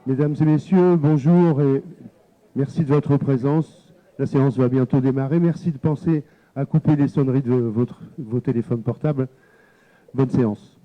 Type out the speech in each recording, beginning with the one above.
Mesdames et messieurs, bonjour et merci de votre présence. La séance va bientôt démarrer. Merci de penser à couper les sonneries de vos téléphones portables. Bonne séance.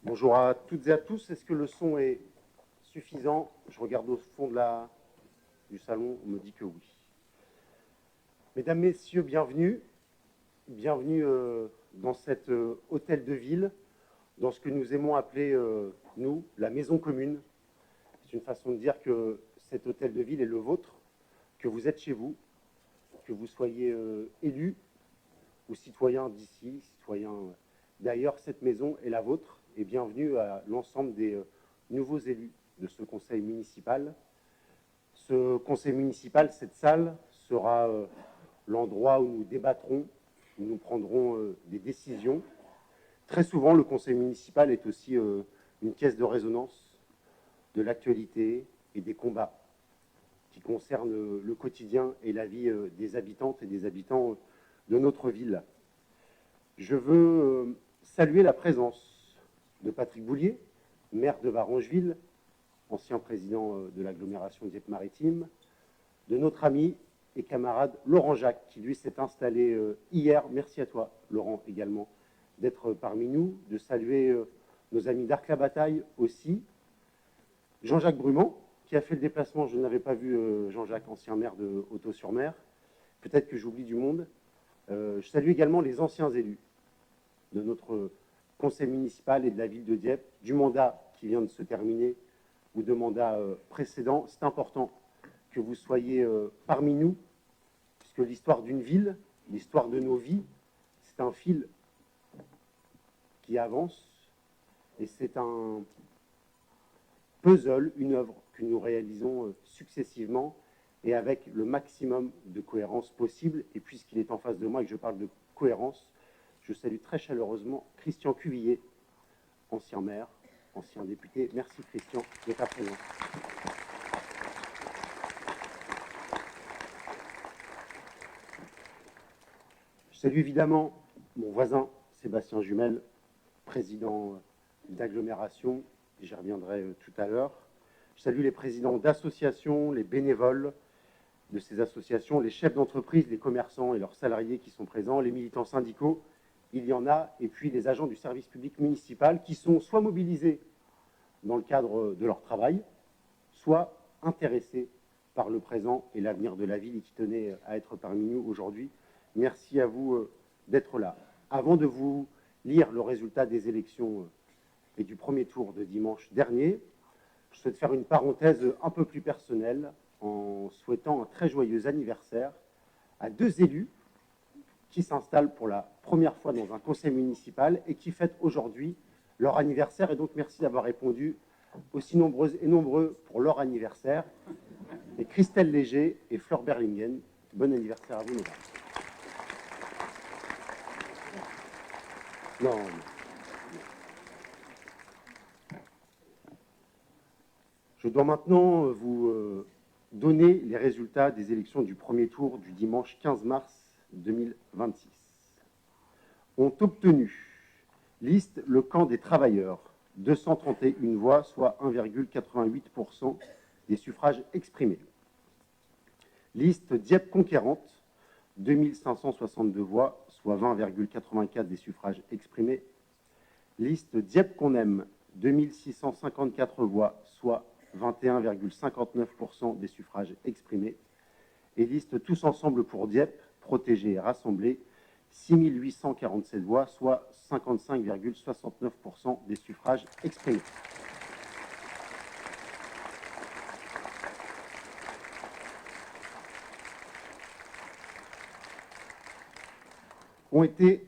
Bonjour à toutes et à tous. Est-ce que le son est suffisant? Je regarde au fond du salon, on me dit que oui. Mesdames, Messieurs, bienvenue. Bienvenue dans cet hôtel de ville, dans ce que nous aimons appeler, nous, la maison commune. C'est une façon de dire que cet hôtel de ville est le vôtre, que vous êtes chez vous, que vous soyez élu ou citoyen d'ici, citoyen d'ailleurs, cette maison est la vôtre. Et bienvenue à l'ensemble des nouveaux élus de ce conseil municipal. Ce conseil municipal, cette salle, sera l'endroit où nous débattrons, où nous prendrons des décisions. Très souvent, le conseil municipal est aussi une caisse de résonance de l'actualité et des combats qui concernent le quotidien et la vie des habitantes et des habitants de notre ville. Je veux saluer la présence de Patrick Boulier, maire de Varengeville, ancien président de l'agglomération Dieppe-Maritime, de notre ami et camarade Laurent Jacques, qui lui s'est installé hier. Merci à toi, Laurent, également, d'être parmi nous, de saluer nos amis d'Arc-la-Bataille aussi. Jean-Jacques Brumand, qui a fait le déplacement, je n'avais pas vu Jean-Jacques, ancien maire de Hautot-sur-Mer. Peut-être que j'oublie du monde. Je salue également les anciens élus de notre conseil municipal et de la ville de Dieppe, du mandat qui vient de se terminer ou de mandats précédents. C'est important que vous soyez parmi nous, puisque l'histoire d'une ville, l'histoire de nos vies, c'est un fil qui avance et c'est un puzzle, une œuvre que nous réalisons successivement et avec le maximum de cohérence possible. Et puisqu'il est en face de moi et que je parle de cohérence, je salue très chaleureusement Christian Cuvillier, ancien maire, ancien député. Merci Christian de ta présence. Je salue évidemment mon voisin Sébastien Jumel, président d'agglomération, j'y reviendrai tout à l'heure. Je salue les présidents d'associations, les bénévoles de ces associations, les chefs d'entreprise, les commerçants et leurs salariés qui sont présents, les militants syndicaux, il y en a, et puis les agents du service public municipal qui sont soit mobilisés dans le cadre de leur travail, soit intéressés par le présent et l'avenir de la ville et qui tenaient à être parmi nous aujourd'hui. Merci à vous d'être là. Avant de vous lire le résultat des élections et du premier tour de dimanche dernier, je souhaite faire une parenthèse un peu plus personnelle en souhaitant un très joyeux anniversaire à deux élus qui s'installent pour la première fois dans un conseil municipal et qui fêtent aujourd'hui leur anniversaire. Et donc, merci d'avoir répondu aussi nombreuses et nombreux pour leur anniversaire. Et Christelle Léger et Fleur Berlingen, bon anniversaire à vous, mesdames. Non. Je dois maintenant vous donner les résultats des élections du premier tour du dimanche 15 mars 2026. Ont obtenu liste Le Camp des Travailleurs, 231 voix, soit 1,88% des suffrages exprimés. Liste Dieppe Conquérante, 2562 voix, soit 20,84% des suffrages exprimés. Liste Dieppe qu'on aime, 2654 voix, soit 21,59% des suffrages exprimés. Et liste Tous ensemble pour Dieppe, protégés et rassemblés, 6847 voix, soit 55,69% des suffrages exprimés. Ont été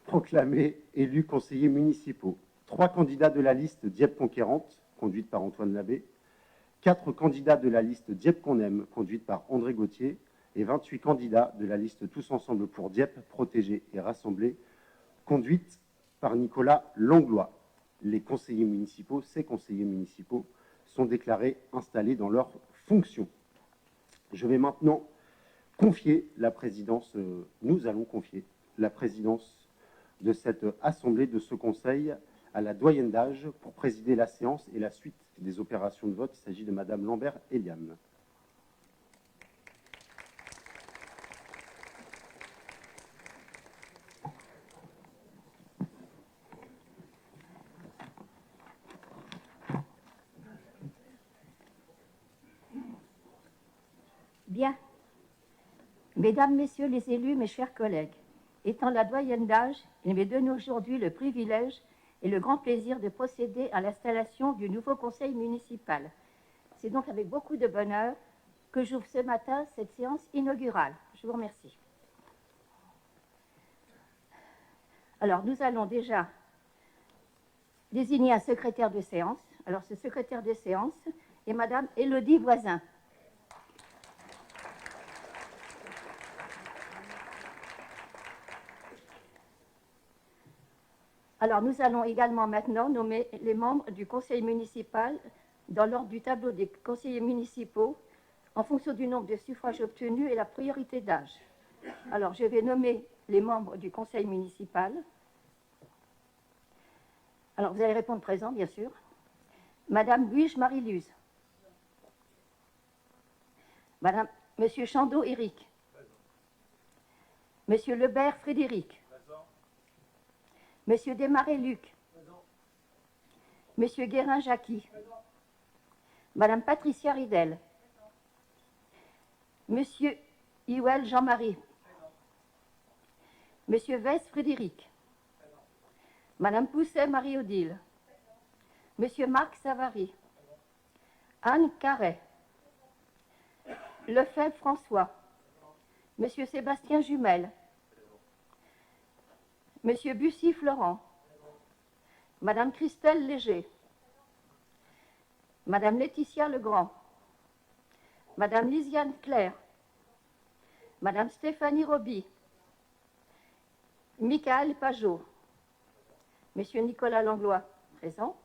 proclamés élus conseillers municipaux. 3 candidats de la liste Dieppe Conquérante, conduite par Antoine Labbé, 4 candidats de la liste Dieppe qu'on aime, conduite par André Gauthier, et 28 candidats de la liste Tous ensemble pour Dieppe, protégés et rassemblés, conduite par Nicolas Langlois. Les conseillers municipaux, ces conseillers municipaux, sont déclarés installés dans leurs fonctions. Je vais maintenant confier la présidence, nous allons confier la présidence de cette assemblée, de ce conseil, à la doyenne d'âge pour présider la séance et la suite des opérations de vote. Il s'agit de Madame Lambert-Eliane. Bien. Mesdames, Messieurs les élus, mes chers collègues, étant la doyenne d'âge, il m'est donné aujourd'hui le privilège et le grand plaisir de procéder à l'installation du nouveau conseil municipal. C'est donc avec beaucoup de bonheur que j'ouvre ce matin cette séance inaugurale. Je vous remercie. Alors, nous allons déjà désigner un secrétaire de séance. Alors, ce secrétaire de séance est Madame Élodie Voisin. Alors, nous allons également maintenant nommer les membres du conseil municipal dans l'ordre du tableau des conseillers municipaux en fonction du nombre de suffrages obtenus et la priorité d'âge. Alors, je vais nommer les membres du conseil municipal. Alors, vous allez répondre présent, bien sûr. Madame Buige Marie-Luz. Madame, Monsieur Chandeau Éric. Monsieur Lebert Frédéric. Monsieur Desmarais Luc. Monsieur Guérin Jacqui. Madame Patricia Ridel. Monsieur Iwel Jean-Marie. Monsieur Vess Frédéric. Madame Pousset Marie-Odile. Monsieur Marc Savary. Anne Carret. Lefebvre François. Monsieur Sébastien Jumel. Monsieur Bussy Florent. Madame Christelle Léger. Madame Laetitia Legrand. Madame Lisiane Claire. Madame Stéphanie Roby. Michael Pajot. Monsieur Nicolas Langlois, présent.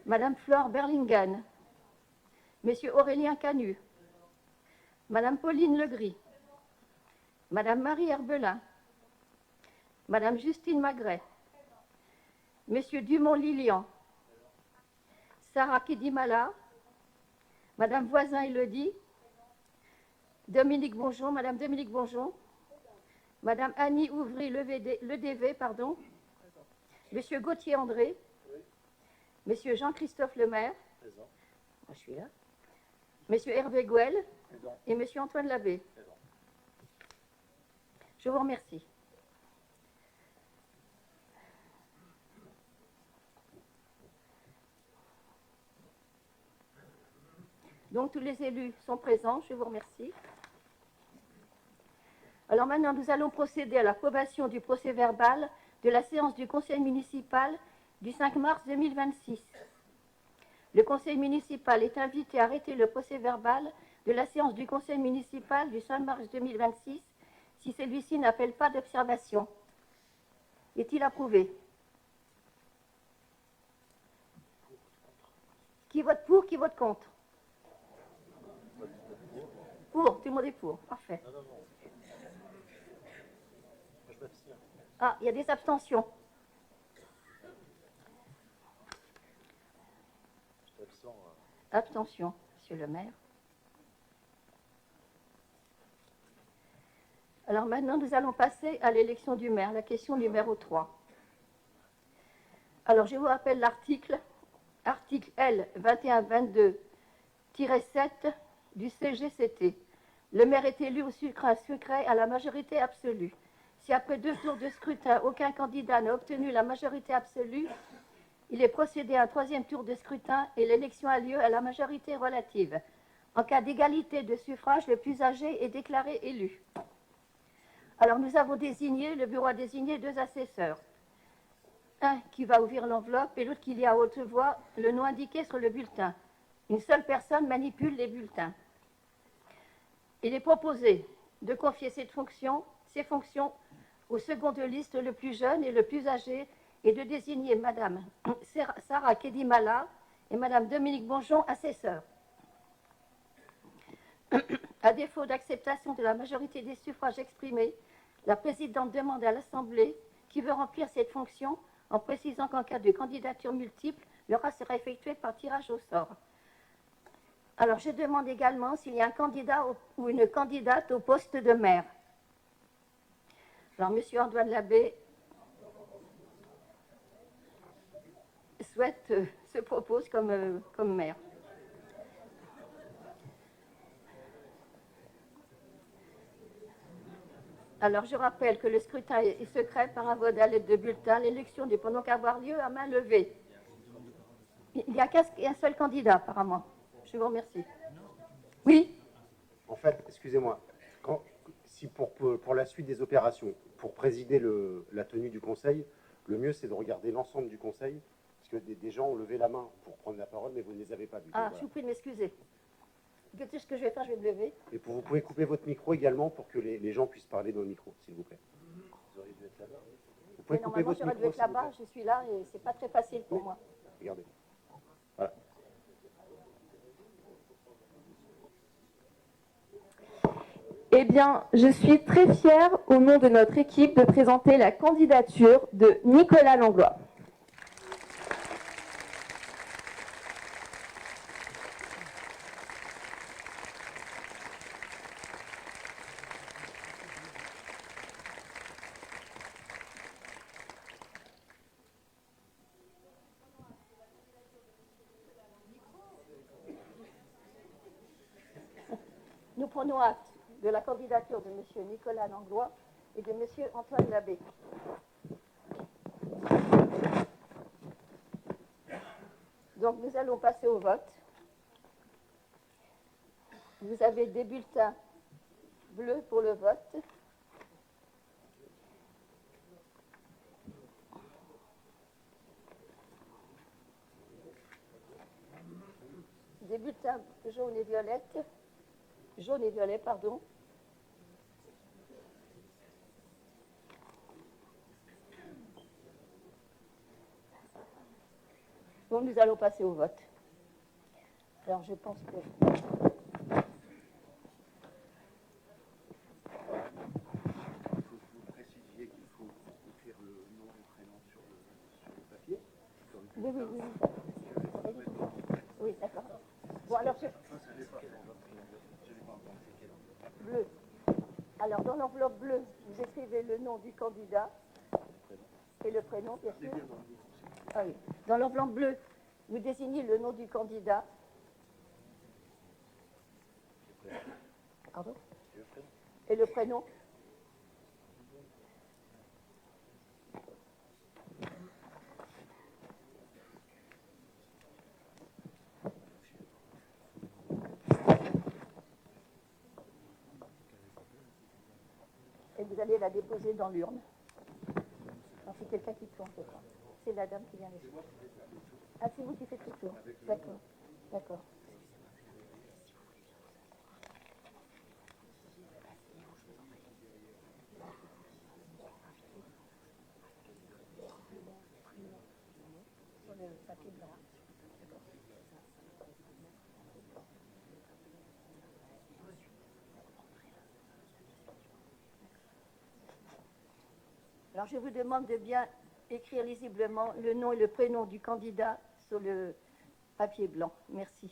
Madame Flore Berlingen. Monsieur Aurélien Canu. Madame Pauline Legris. Madame Marie Herbelin. Madame Justine Magret. Monsieur Dumont-Lilian. Sarah Kidimala. Madame Voisin Élodie. Dominique Bonjon. Madame Dominique Bonjon. Madame Annie Ouvry Ledv, pardon. Monsieur Gauthier André. Monsieur Jean-Christophe Lemaire. Moi, je suis là. Monsieur Hervé Gouel. Et Monsieur Antoine Labbé. Je vous remercie. Donc, tous les élus sont présents. Je vous remercie. Alors maintenant, nous allons procéder à l'approbation du procès-verbal de la séance du conseil municipal du 5 mars 2026. Le conseil municipal est invité à arrêter le procès-verbal de la séance du conseil municipal du 5 mars 2026 si celui-ci n'appelle pas d'observation. Est-il approuvé? Qui vote pour, qui vote contre? Pour, tout le monde est pour. Parfait. Ah, il y a des abstentions. Abstention, monsieur le maire. Alors maintenant, nous allons passer à l'élection du maire, la question numéro 3. Alors, je vous rappelle l'article L 2122 7 du CGCT. Le maire est élu au scrutin secret à la majorité absolue. Si après 2 tours de scrutin, aucun candidat n'a obtenu la majorité absolue, il est procédé à un 3e tour de scrutin et l'élection a lieu à la majorité relative. En cas d'égalité de suffrage, le plus âgé est déclaré élu. Alors nous avons désigné, le bureau a désigné 2 assesseurs. Un qui va ouvrir l'enveloppe et l'autre qui lit à haute voix le nom indiqué sur le bulletin. Une seule personne manipule les bulletins. Il est proposé de confier ces fonctions au second de liste le plus jeune et le plus âgé et de désigner Madame Sarah Kedimala et Madame Dominique Bonjon assesseurs. À défaut d'acceptation de la majorité des suffrages exprimés, la présidente demande à l'Assemblée qui veut remplir cette fonction en précisant qu'en cas de candidature multiple, le rat sera effectué par tirage au sort. Alors, je demande également s'il y a un candidat ou une candidate au poste de maire. Alors, M. Antoine Labbé se propose comme maire. Alors, je rappelle que le scrutin est secret par un vote à l'aide de bulletin. L'élection ne peut donc avoir lieu à main levée. Il n'y a qu'un seul candidat, apparemment. Je vous remercie. Oui. En fait, excusez-moi, si pour la suite des opérations, pour présider la tenue du conseil, le mieux c'est de regarder l'ensemble du conseil, parce que des gens ont levé la main pour prendre la parole, mais vous ne les avez pas vus. Ah, voilà. Je vous prie de m'excuser. Ce que je vais faire, je vais me lever. Et vous pouvez couper votre micro également pour que les gens puissent parler dans le micro, s'il vous plaît. Vous auriez dû être là-bas. Vous pouvez couper votre micro. J'aurais dû être là-bas, je suis là et c'est pas très facile pour moi. Regardez. Voilà. Eh bien, je suis très fière, au nom de notre équipe, de présenter la candidature de Nicolas Langlois. Nous prenons acte de la candidature de M. Nicolas Langlois et de M. Antoine Labbé. Donc nous allons passer au vote. Vous avez des bulletins bleus pour le vote. Des bulletins jaunes et violettes. Jaune et violet, pardon. Bon, nous allons passer au vote. Alors, je pense que... Vous précisiez qu'il faut écrire le nom et le prénom sur le papier. Oui. Oui, d'accord. Bon, alors, bleu. Alors, dans l'enveloppe bleue, vous écrivez le nom du candidat et le prénom, bien sûr. Ah oui. Dans l'enveloppe bleue, vous désignez le nom du candidat. Pardon ? Et le prénom. Et vous allez la déposer dans l'urne. C'est quelqu'un qui tourne, je crois. C'est la dame qui vient les faire. Ah, c'est vous qui faites le tour. D'accord. D'accord. Sur le papier blanc. Alors, je vous demande de bien écrire lisiblement le nom et le prénom du candidat sur le papier blanc. Merci.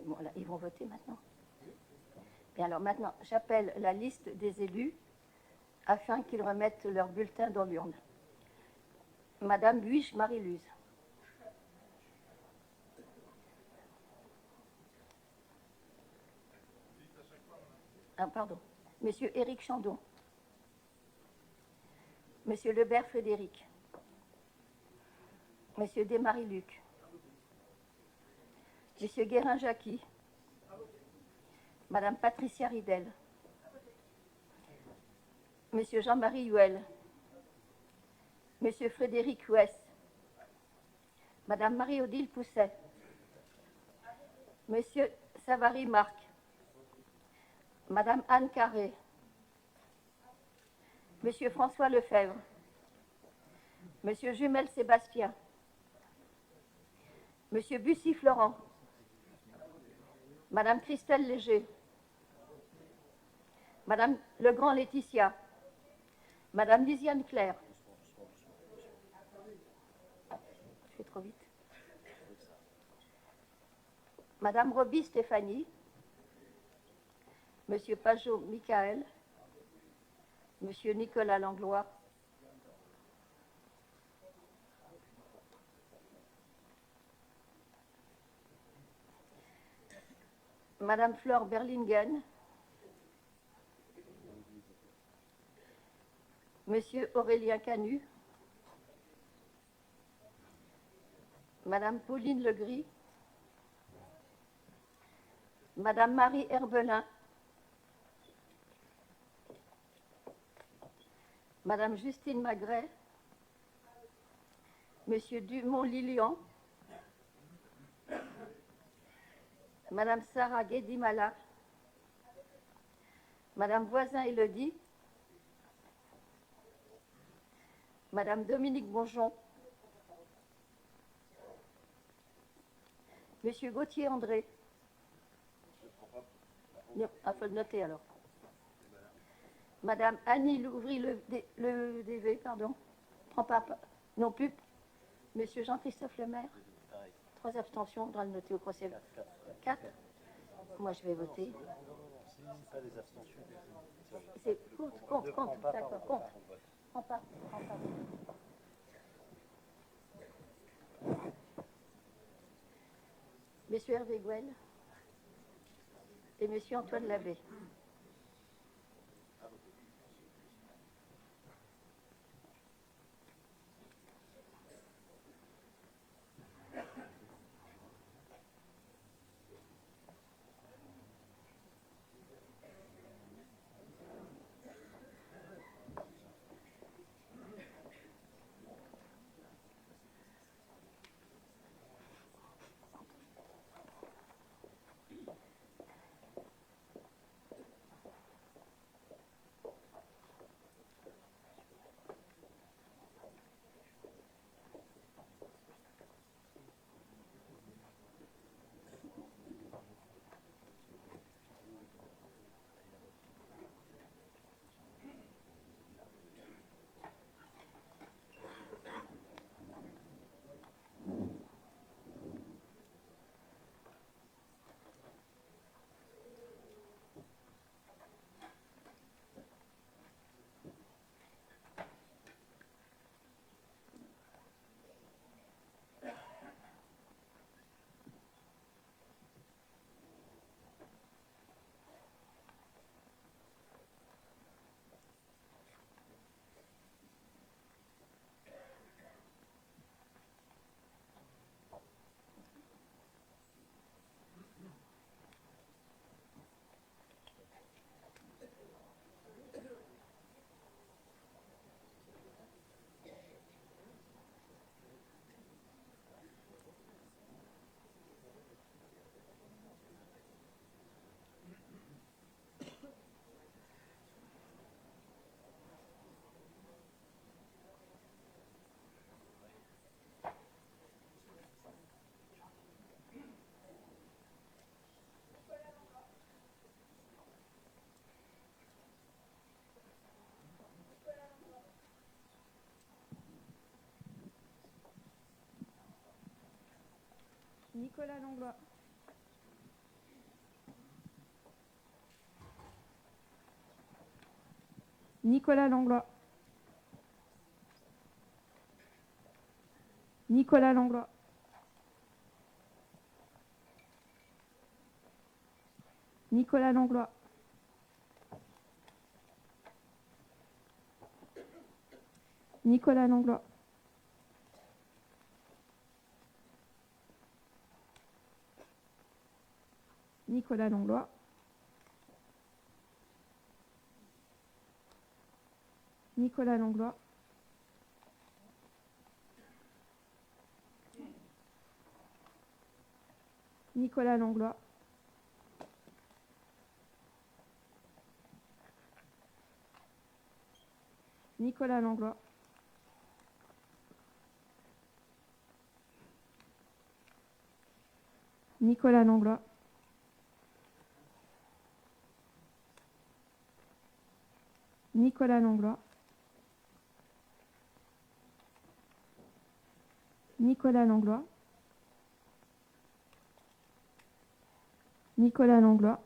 Voilà, ils vont voter maintenant. Et alors maintenant, j'appelle la liste des élus afin qu'ils remettent leur bulletin dans l'urne. Madame Buiche Marie-Luz. Ah, pardon. Monsieur Éric Chandon. Monsieur Lebert Frédéric. Monsieur Desmarie-Luc. Monsieur Guérin-Jacqui. Madame Patricia Ridel. Monsieur Jean-Marie Huel. Monsieur Frédéric Ouest. Madame Marie-Odile Pousset. Monsieur Savary Marc. Madame Anne Carré. Monsieur François Lefebvre. Monsieur Jumel Sébastien. Monsieur Bussy Florent. Madame Christelle Léger. Madame Legrand Laetitia. Madame Lisiane Claire. Je fais trop vite. Madame Roby Stéphanie. Monsieur Pajot Michael. Monsieur Nicolas Langlois. Madame Flore Berlingen. Monsieur Aurélien Canu. Madame Pauline Legris. Madame Marie Herbelin. Madame Justine Magret. Monsieur Dumont-Lilian. Madame Sarah Guédimala. Madame Voisin-Élodie. Madame Dominique Bonjon. Monsieur Gauthier André. Il faut le noter alors. Madame Annie le DV, pardon. Prends pas, non plus. Monsieur Jean-Christophe Lemaire. 3 abstentions, dans le noter au procès. 4. Moi, je vais voter. Pas des abstentions. C'est compte, d'accord, compte. Prends pas. Monsieur Hervé Gouel et Monsieur Antoine Labbé. Nicolas Langlois. Nicolas Langlois. Nicolas Langlois. Nicolas Langlois. Nicolas Langlois. Nicolas Langlois. Nicolas Langlois. Nicolas Langlois. Nicolas Langlois. Nicolas Langlois. Nicolas Langlois. Nicolas Langlois. Nicolas Langlois.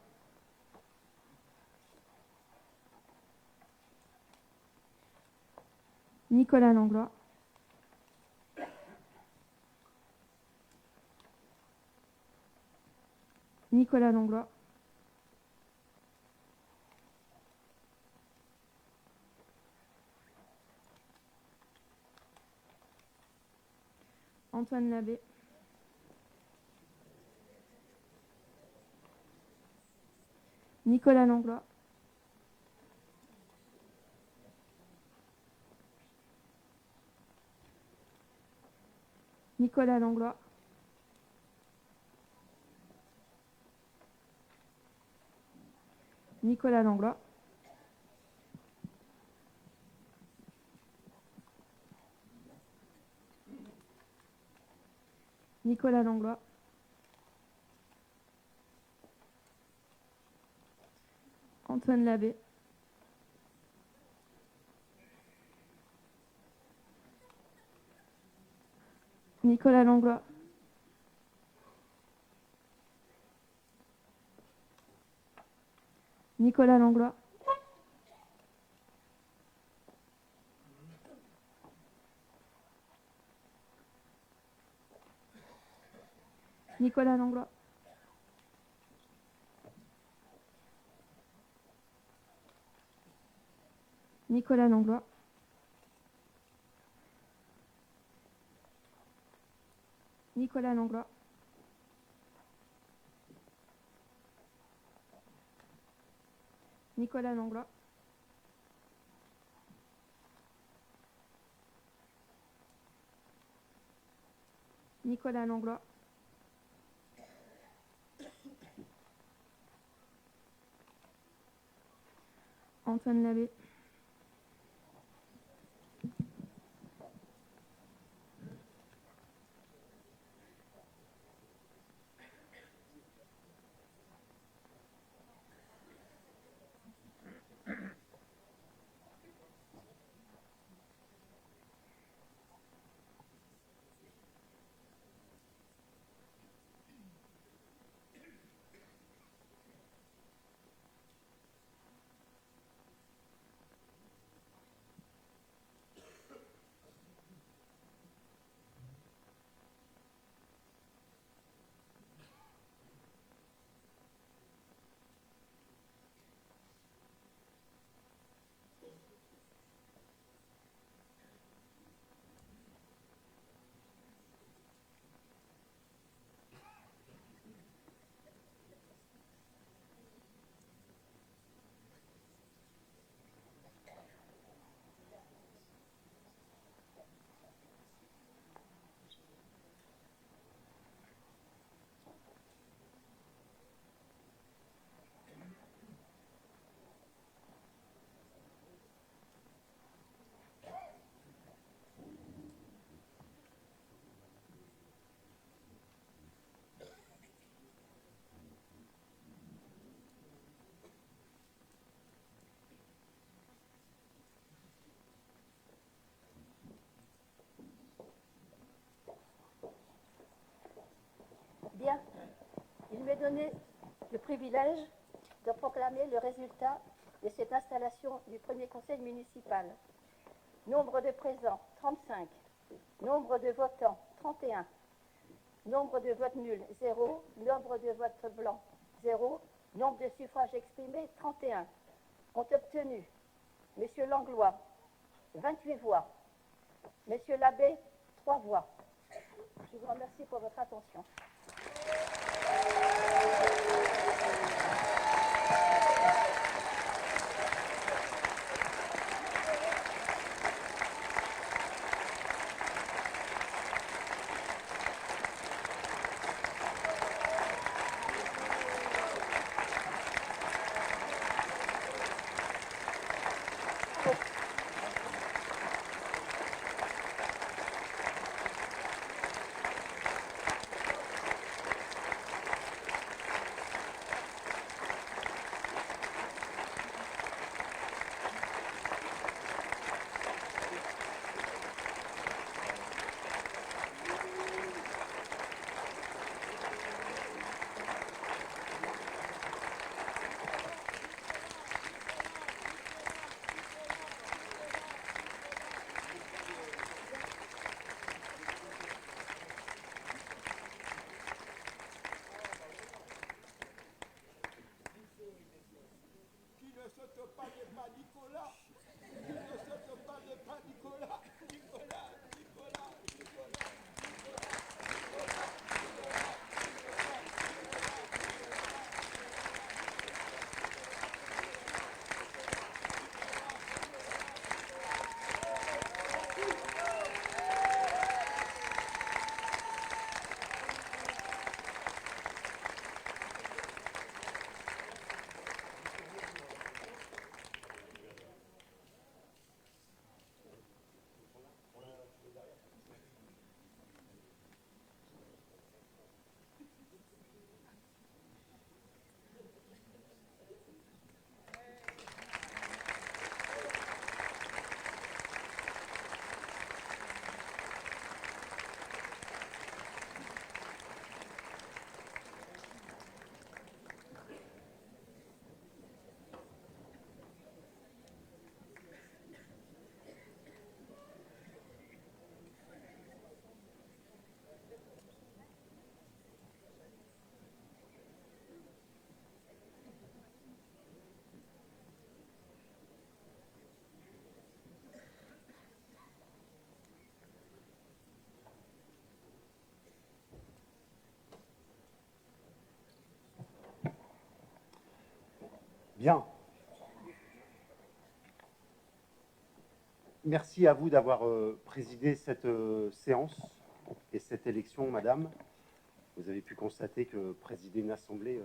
Nicolas Langlois. Nicolas Langlois. Antoine Labbé. Nicolas Langlois. Nicolas Langlois. Nicolas Langlois. Nicolas Langlois. Antoine Labbé. Nicolas Langlois. Nicolas Langlois. Nicolas Langlois. Nicolas Langlois. Nicolas Langlois. Nicolas Langlois. Nicolas Langlois. Antoine Labbé. Bien, il m'est donné le privilège de proclamer le résultat de cette installation du premier conseil municipal. Nombre de présents, 35. Nombre de votants, 31. Nombre de votes nuls, 0. Nombre de votes blancs, 0. Nombre de suffrages exprimés, 31. Ont obtenu M. Langlois, 28 voix. M. Labbé, 3 voix. Je vous remercie pour votre attention. Bien. Merci à vous d'avoir présidé cette séance et cette élection, madame. Vous avez pu constater que présider une assemblée,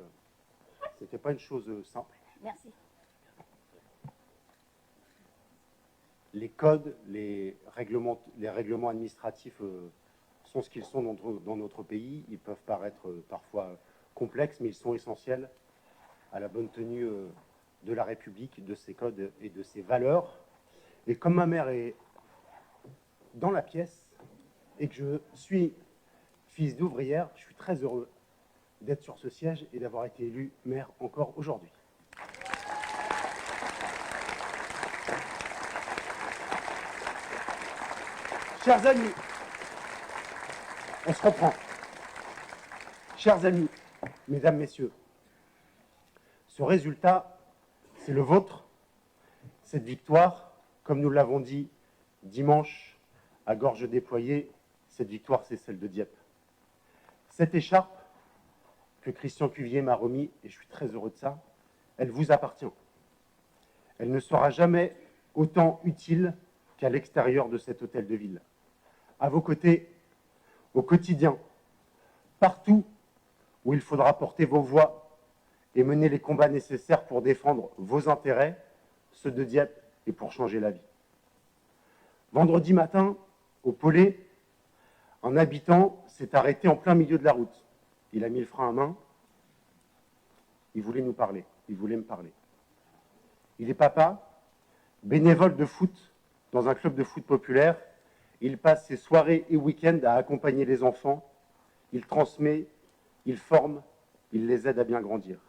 ce n'était pas une chose simple. Merci. Les codes, les règlements administratifs sont ce qu'ils sont dans notre pays. Ils peuvent paraître parfois complexes, mais ils sont essentiels à la bonne tenue de la République, de ses codes et de ses valeurs. Et comme ma mère est dans la pièce et que je suis fils d'ouvrière, je suis très heureux d'être sur ce siège et d'avoir été élu maire encore aujourd'hui. Chers amis, on se reprend. Chers amis, mesdames, messieurs, ce résultat, c'est le vôtre. Cette victoire, comme nous l'avons dit dimanche à gorge déployée, cette victoire, c'est celle de Dieppe. Cette écharpe que Christian Cuvier m'a remis, et je suis très heureux de ça, elle vous appartient. Elle ne sera jamais autant utile qu'à l'extérieur de cet hôtel de ville. À vos côtés, au quotidien, partout où il faudra porter vos voix et mener les combats nécessaires pour défendre vos intérêts, ceux de Dieppe, et pour changer la vie. Vendredi matin, au Pollet, un habitant s'est arrêté en plein milieu de la route. Il a mis le frein à main. Il voulait nous parler. Il voulait me parler. Il est papa, bénévole de foot dans un club de foot populaire. Il passe ses soirées et week-ends à accompagner les enfants. Il transmet, il forme, il les aide à bien grandir.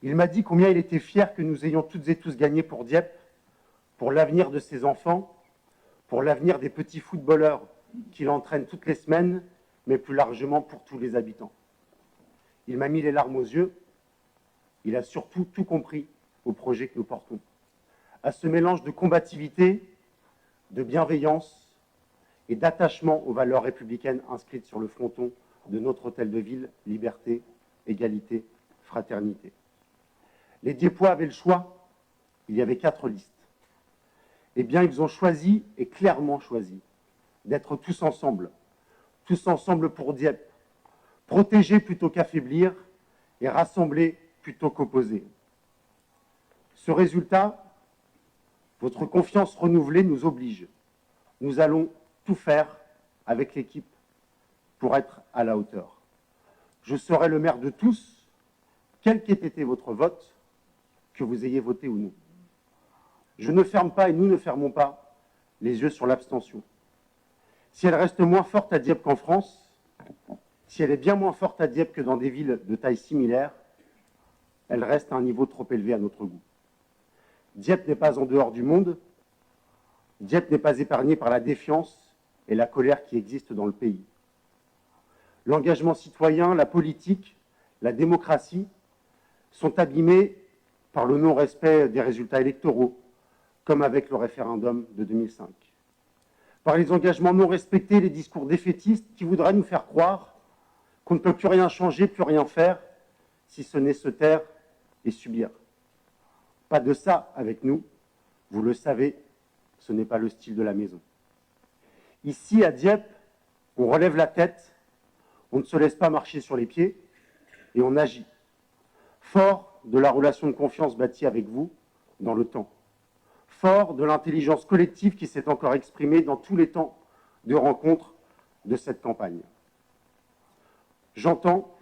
Il m'a dit combien il était fier que nous ayons toutes et tous gagné pour Dieppe, pour l'avenir de ses enfants, pour l'avenir des petits footballeurs qu'il entraîne toutes les semaines, mais plus largement pour tous les habitants. Il m'a mis les larmes aux yeux. Il a surtout tout compris au projet que nous portons, à ce mélange de combativité, de bienveillance et d'attachement aux valeurs républicaines inscrites sur le fronton de notre hôtel de ville, liberté, égalité, fraternité. Les Diepois avaient le choix, il y avait 4 listes. Eh bien, ils ont choisi, et clairement choisi, d'être tous ensemble pour Dieppe, protéger plutôt qu'affaiblir et rassembler plutôt qu'opposer. Ce résultat, votre confiance renouvelée nous oblige. Nous allons tout faire avec l'équipe pour être à la hauteur. Je serai le maire de tous, quel qu'ait été votre vote, que vous ayez voté ou non. Je ne ferme pas et nous ne fermons pas les yeux sur l'abstention. Si elle reste moins forte à Dieppe qu'en France, si elle est bien moins forte à Dieppe que dans des villes de taille similaire, elle reste à un niveau trop élevé à notre goût. Dieppe n'est pas en dehors du monde, Dieppe n'est pas épargnée par la défiance et la colère qui existent dans le pays. L'engagement citoyen, la politique, la démocratie sont abîmés par le non-respect des résultats électoraux, comme avec le référendum de 2005. Par les engagements non respectés, les discours défaitistes qui voudraient nous faire croire qu'on ne peut plus rien changer, plus rien faire, si ce n'est se taire et subir. Pas de ça avec nous, vous le savez, ce n'est pas le style de la maison. Ici, à Dieppe, on relève la tête, on ne se laisse pas marcher sur les pieds et on agit. Fort de la relation de confiance bâtie avec vous dans le temps. Fort de l'intelligence collective qui s'est encore exprimée dans tous les temps de rencontres de cette campagne. J'entends,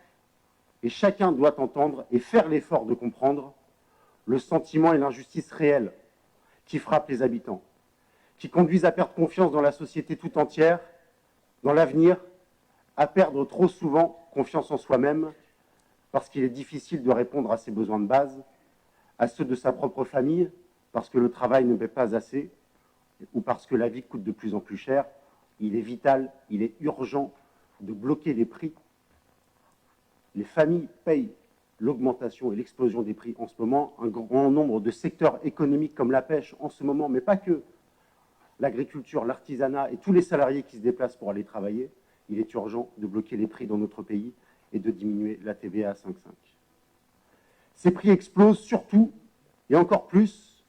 et chacun doit entendre et faire l'effort de comprendre, le sentiment et l'injustice réelle qui frappent les habitants, qui conduisent à perdre confiance dans la société tout entière, dans l'avenir, à perdre trop souvent confiance en soi-même, parce qu'il est difficile de répondre à ses besoins de base, à ceux de sa propre famille, parce que le travail ne paie pas assez, ou parce que la vie coûte de plus en plus cher. Il est vital, il est urgent de bloquer les prix. Les familles payent l'augmentation et l'explosion des prix en ce moment. Un grand nombre de secteurs économiques comme la pêche en ce moment, mais pas que, l'agriculture, l'artisanat et tous les salariés qui se déplacent pour aller travailler, il est urgent de bloquer les prix dans notre pays et de diminuer la TVA à 5,5. Ces prix explosent surtout, et encore plus,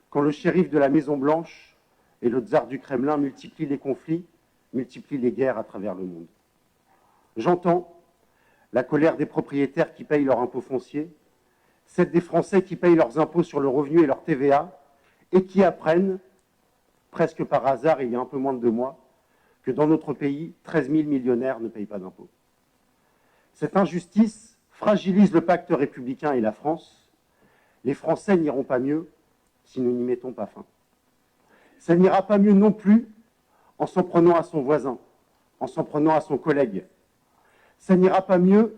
quand le shérif de la Maison-Blanche et le tsar du Kremlin multiplient les conflits, multiplient les guerres à travers le monde. J'entends la colère des propriétaires qui payent leur impôt foncier, celle des Français qui payent leurs impôts sur le revenu et leur TVA, et qui apprennent, presque par hasard, il y a un peu moins de 2 mois, que dans notre pays, 13 000 millionnaires ne payent pas d'impôts. Cette injustice fragilise le pacte républicain et la France. Les Français n'iront pas mieux si nous n'y mettons pas fin. Ça n'ira pas mieux non plus en s'en prenant à son voisin, en s'en prenant à son collègue. Ça n'ira pas mieux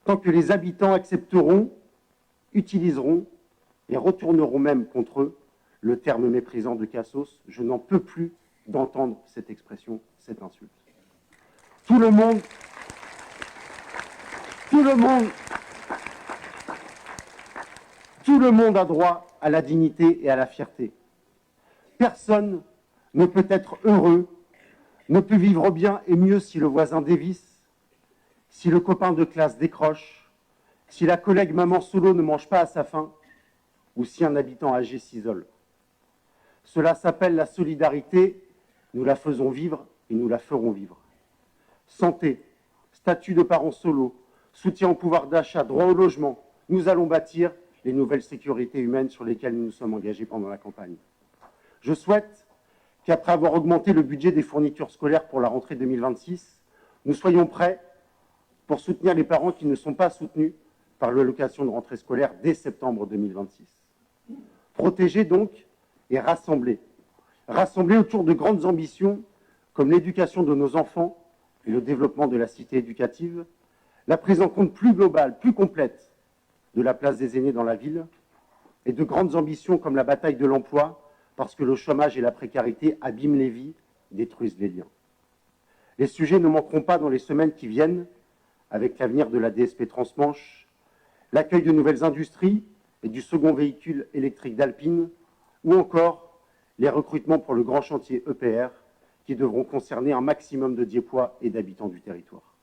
tant que les habitants accepteront, utiliseront et retourneront même contre eux le terme méprisant de cassos. Je n'en peux plus d'entendre cette expression, cette insulte. Tout le monde a droit à la dignité et à la fierté. Personne ne peut être heureux, ne peut vivre bien et mieux si le voisin dévisse, si le copain de classe décroche, si la collègue maman solo ne mange pas à sa faim, ou si un habitant âgé s'isole. Cela s'appelle la solidarité, nous la faisons vivre et nous la ferons vivre. Santé, statut de parent solo, soutien au pouvoir d'achat, droit au logement, nous allons bâtir les nouvelles sécurités humaines sur lesquelles nous nous sommes engagés pendant la campagne. Je souhaite qu'après avoir augmenté le budget des fournitures scolaires pour la rentrée 2026, nous soyons prêts pour soutenir les parents qui ne sont pas soutenus par l'allocation de rentrée scolaire dès septembre 2026. Protéger donc et rassembler. Rassembler autour de grandes ambitions comme l'éducation de nos enfants et le développement de la cité éducative, la prise en compte plus globale, plus complète de la place des aînés dans la ville, et de grandes ambitions comme la bataille de l'emploi, parce que le chômage et la précarité abîment les vies, détruisent les liens. Les sujets ne manqueront pas dans les semaines qui viennent, avec l'avenir de la DSP Transmanche, l'accueil de nouvelles industries et du second véhicule électrique d'Alpine, ou encore les recrutements pour le grand chantier EPR, qui devront concerner un maximum de Diepois et d'habitants du territoire.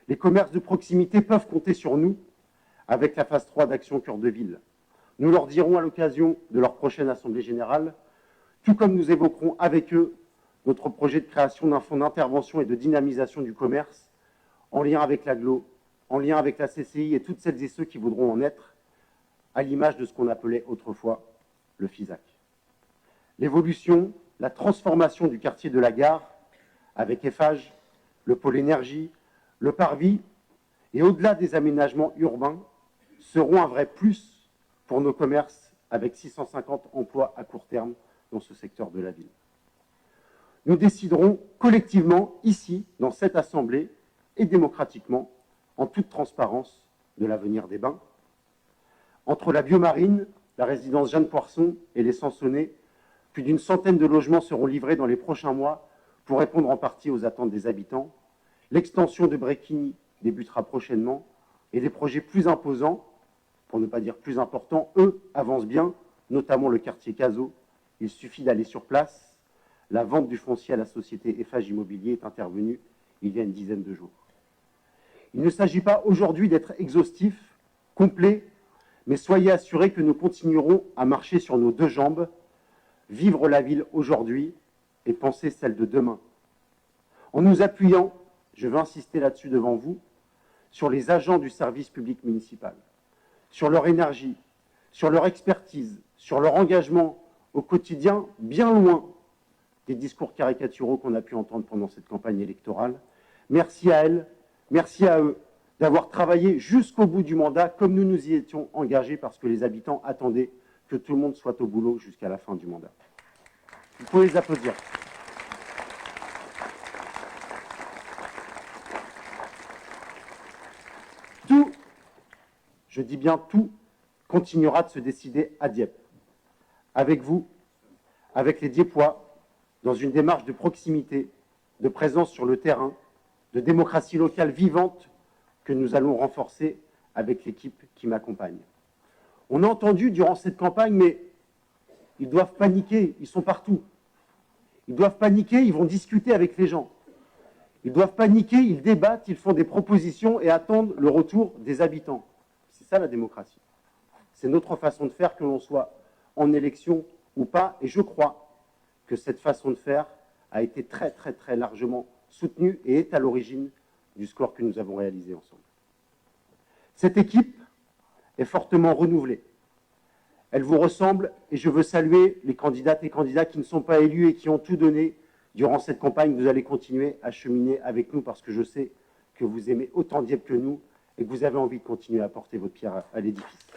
Les commerces de proximité peuvent compter sur nous avec la phase 3 d'Action Cœur de Ville. Nous leur dirons à l'occasion de leur prochaine Assemblée générale, tout comme nous évoquerons avec eux notre projet de création d'un fonds d'intervention et de dynamisation du commerce en lien avec l'agglo, en lien avec la CCI et toutes celles et ceux qui voudront en être, à l'image de ce qu'on appelait autrefois le FISAC. L'évolution, la transformation du quartier de la Gare, avec Eiffage, le pôle énergie, le parvis, et au-delà des aménagements urbains, seront un vrai plus pour nos commerces, avec 650 emplois à court terme dans ce secteur de la ville. Nous déciderons collectivement, ici, dans cette Assemblée, et démocratiquement, en toute transparence, de l'avenir des bains. Entre la biomarine, la résidence Jeanne Poisson et les Sansonnets, plus d'une centaine de logements seront livrés dans les prochains mois pour répondre en partie aux attentes des habitants. L'extension de Bréquigny débutera prochainement et des projets plus imposants, pour ne pas dire plus importants, eux, avancent bien, notamment le quartier Cazaux. Il suffit d'aller sur place. La vente du foncier à la société Eiffage Immobilier est intervenue il y a une dizaine de jours. Il ne s'agit pas aujourd'hui d'être exhaustif, complet, mais soyez assurés que nous continuerons à marcher sur nos deux jambes, vivre la ville aujourd'hui et penser celle de demain. En nous appuyant, je veux insister là-dessus devant vous, sur les agents du service public municipal, sur leur énergie, sur leur expertise, sur leur engagement au quotidien, bien loin des discours caricaturaux qu'on a pu entendre pendant cette campagne électorale. Merci à elles, merci à eux d'avoir travaillé jusqu'au bout du mandat comme nous nous y étions engagés parce que les habitants attendaient que tout le monde soit au boulot jusqu'à la fin du mandat. Vous pouvez les applaudir. Tout, je dis bien tout, continuera de se décider à Dieppe, avec vous, avec les Diepois, dans une démarche de proximité, de présence sur le terrain, de démocratie locale vivante que nous allons renforcer avec l'équipe qui m'accompagne. On a entendu durant cette campagne, mais ils doivent paniquer, ils sont partout. Ils doivent paniquer, ils vont discuter avec les gens. Ils doivent paniquer, ils débattent, ils font des propositions et attendent le retour des habitants. C'est ça la démocratie. C'est notre façon de faire, que l'on soit en élection ou pas, et je crois que cette façon de faire a été très largement soutenue et est à l'origine du score que nous avons réalisé ensemble. Cette équipe est fortement renouvelée. Elle vous ressemble et je veux saluer les candidates et candidats qui ne sont pas élus et qui ont tout donné durant cette campagne. Vous allez continuer à cheminer avec nous parce que je sais que vous aimez autant Dieppe que nous et que vous avez envie de continuer à apporter votre pierre à l'édifice.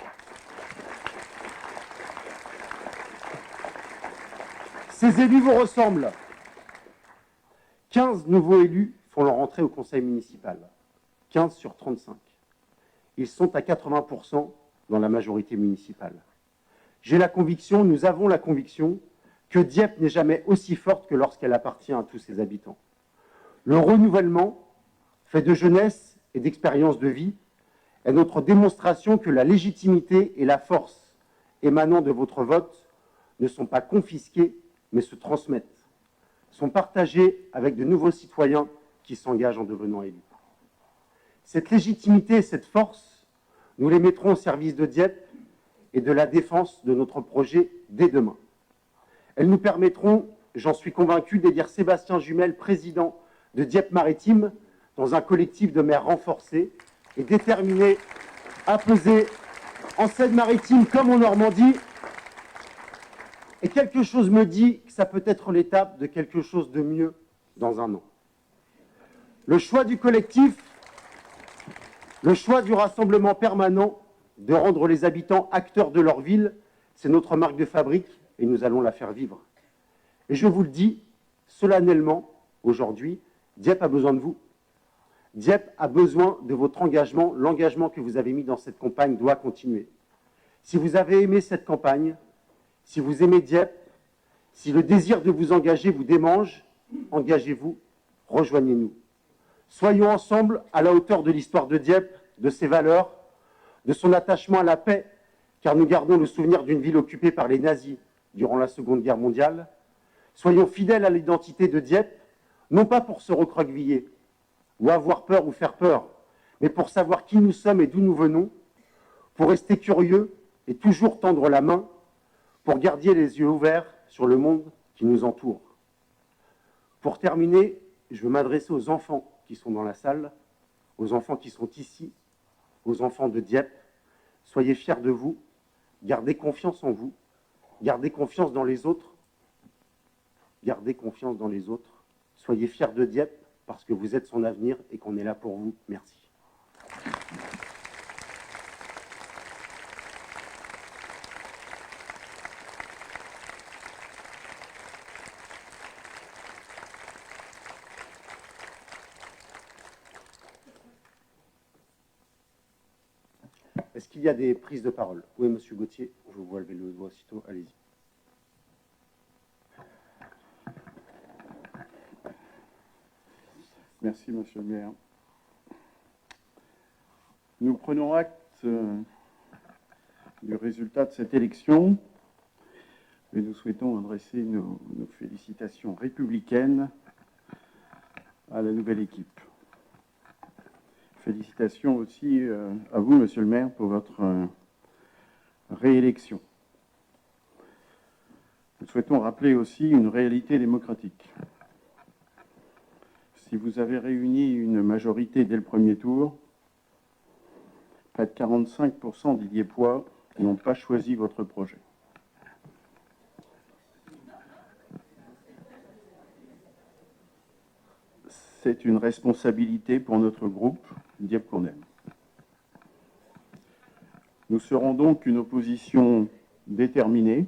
Ces élus vous ressemblent. 15 nouveaux élus font leur entrée au conseil municipal. 15 sur 35. Ils sont à 80% dans la majorité municipale. J'ai la conviction, nous avons la conviction, que Dieppe n'est jamais aussi forte que lorsqu'elle appartient à tous ses habitants. Le renouvellement, fait de jeunesse et d'expérience de vie, est notre démonstration que la légitimité et la force émanant de votre vote ne sont pas confisquées, mais se transmettent, sont partagées avec de nouveaux citoyens qui s'engagent en devenant élus. Cette légitimité et cette force, nous les mettrons au service de Dieppe et de la défense de notre projet dès demain. Elles nous permettront, j'en suis convaincu, d'élire Sébastien Jumel, président de Dieppe-Maritime, dans un collectif de maires renforcé et déterminé à peser en Seine-Maritime comme en Normandie. Et quelque chose me dit que ça peut être l'étape de quelque chose de mieux dans un an. Le choix du collectif, le choix du rassemblement permanent, de rendre les habitants acteurs de leur ville, c'est notre marque de fabrique et nous allons la faire vivre. Et je vous le dis solennellement aujourd'hui, Dieppe a besoin de vous. Dieppe a besoin de votre engagement. L'engagement que vous avez mis dans cette campagne doit continuer. Si vous avez aimé cette campagne, si vous aimez Dieppe, si le désir de vous engager vous démange, engagez-vous, rejoignez-nous. Soyons ensemble à la hauteur de l'histoire de Dieppe, de ses valeurs, de son attachement à la paix, car nous gardons le souvenir d'une ville occupée par les nazis durant la Seconde Guerre mondiale. Soyons fidèles à l'identité de Dieppe, non pas pour se recroqueviller, ou avoir peur ou faire peur, mais pour savoir qui nous sommes et d'où nous venons, pour rester curieux et toujours tendre la main, pour garder les yeux ouverts sur le monde qui nous entoure. Pour terminer, je veux m'adresser aux enfants qui sont dans la salle, aux enfants qui sont ici, aux enfants de Dieppe. Soyez fiers de vous, gardez confiance en vous, gardez confiance dans les autres, gardez confiance dans les autres. Soyez fiers de Dieppe parce que vous êtes son avenir et qu'on est là pour vous. Merci. Est-ce qu'il y a des prises de parole? Oui, monsieur Gauthier, je vous vois lever le doigt aussitôt, allez-y. Merci, monsieur le maire. Nous prenons acte du résultat de cette élection et nous souhaitons adresser nos félicitations républicaines à la nouvelle équipe. Félicitations aussi à vous, monsieur le maire, pour votre réélection. Nous souhaitons rappeler aussi une réalité démocratique. Si vous avez réuni une majorité dès le premier tour, près de 45% des Dieuppois n'ont pas choisi votre projet. C'est une responsabilité pour notre groupe Dieppe qu'on aime. Nous serons donc une opposition déterminée,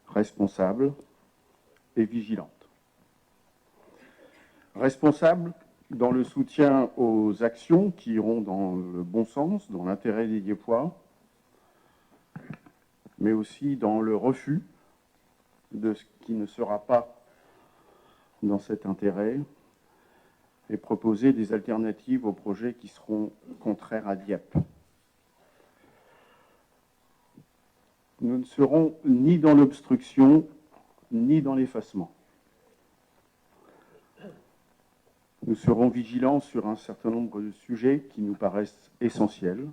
responsable et vigilante. Responsable dans le soutien aux actions qui iront dans le bon sens, dans l'intérêt des Dieuppois, mais aussi dans le refus de ce qui ne sera pas dans cet intérêt et proposer des alternatives aux projets qui seront contraires à Dieppe. Nous ne serons ni dans l'obstruction, ni dans l'effacement. Nous serons vigilants sur un certain nombre de sujets qui nous paraissent essentiels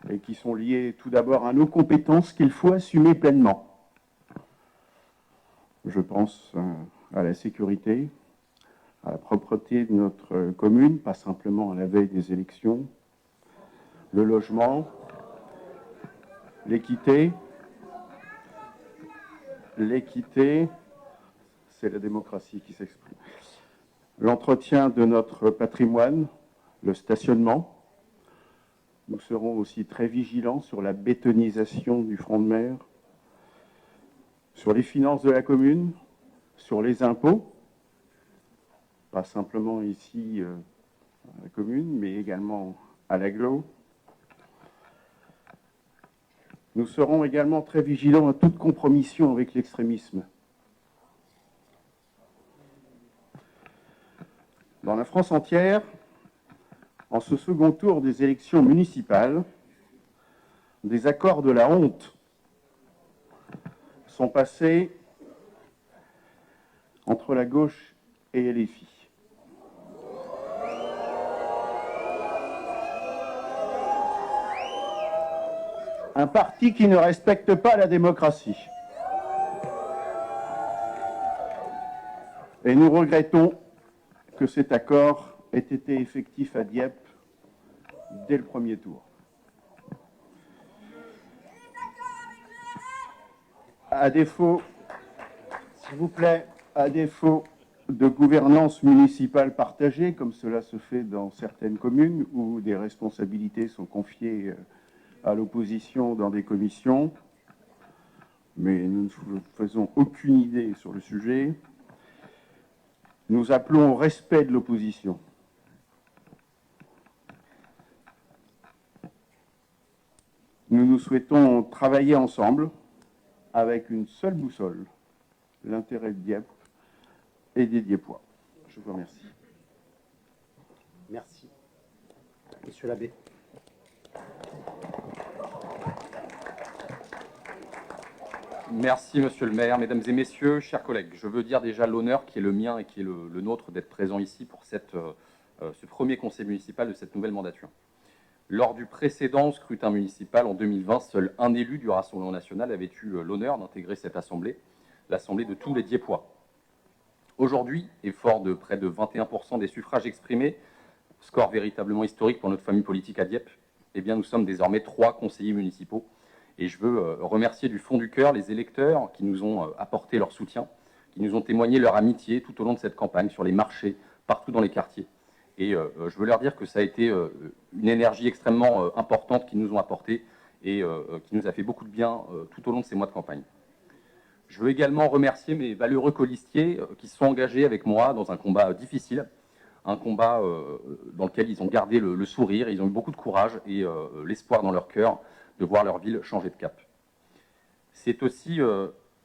et qui sont liés tout d'abord à nos compétences qu'il faut assumer pleinement. Je pense à la sécurité, à la propreté de notre commune, pas simplement à la veille des élections, le logement, l'équité, c'est la démocratie qui s'exprime. L'entretien de notre patrimoine, le stationnement. Nous serons aussi très vigilants sur la bétonisation du front de mer, sur les finances de la commune, sur les impôts, pas simplement ici à la commune, mais également à l'agglo. Nous serons également très vigilants à toute compromission avec l'extrémisme. Dans la France entière, en ce second tour des élections municipales, des accords de la honte sont passés entre la gauche et LFI. Un parti qui ne respecte pas la démocratie. Et nous regrettons que cet accord ait été effectif à Dieppe dès le premier tour. À défaut, s'il vous plaît, à défaut de gouvernance municipale partagée, comme cela se fait dans certaines communes où des responsabilités sont confiées à l'opposition dans des commissions, mais nous ne faisons aucune idée sur le sujet. Nous appelons au respect de l'opposition. Nous souhaitons travailler ensemble avec une seule boussole, l'intérêt de Dieppe et des Dieppois. Je vous remercie. Merci. Monsieur l'abbé. Merci, monsieur le maire, mesdames et messieurs, chers collègues. Je veux dire déjà l'honneur qui est le mien et qui est le nôtre d'être présent ici pour ce premier conseil municipal de cette nouvelle mandature. Lors du précédent scrutin municipal en 2020, seul un élu du Rassemblement national avait eu l'honneur d'intégrer cette assemblée, l'assemblée de tous les Dieppois. Aujourd'hui, et fort de près de 21% des suffrages exprimés, score véritablement historique pour notre famille politique à Dieppe, eh bien nous sommes désormais 3 conseillers municipaux. Et je veux remercier du fond du cœur les électeurs qui nous ont apporté leur soutien, qui nous ont témoigné leur amitié tout au long de cette campagne, sur les marchés, partout dans les quartiers. Et je veux leur dire que ça a été une énergie extrêmement importante qu'ils nous ont apportée et qui nous a fait beaucoup de bien tout au long de ces mois de campagne. Je veux également remercier mes valeureux colistiers qui se sont engagés avec moi dans un combat difficile, un combat dans lequel ils ont gardé le sourire, ils ont eu beaucoup de courage et l'espoir dans leur cœur de voir leur ville changer de cap. C'est aussi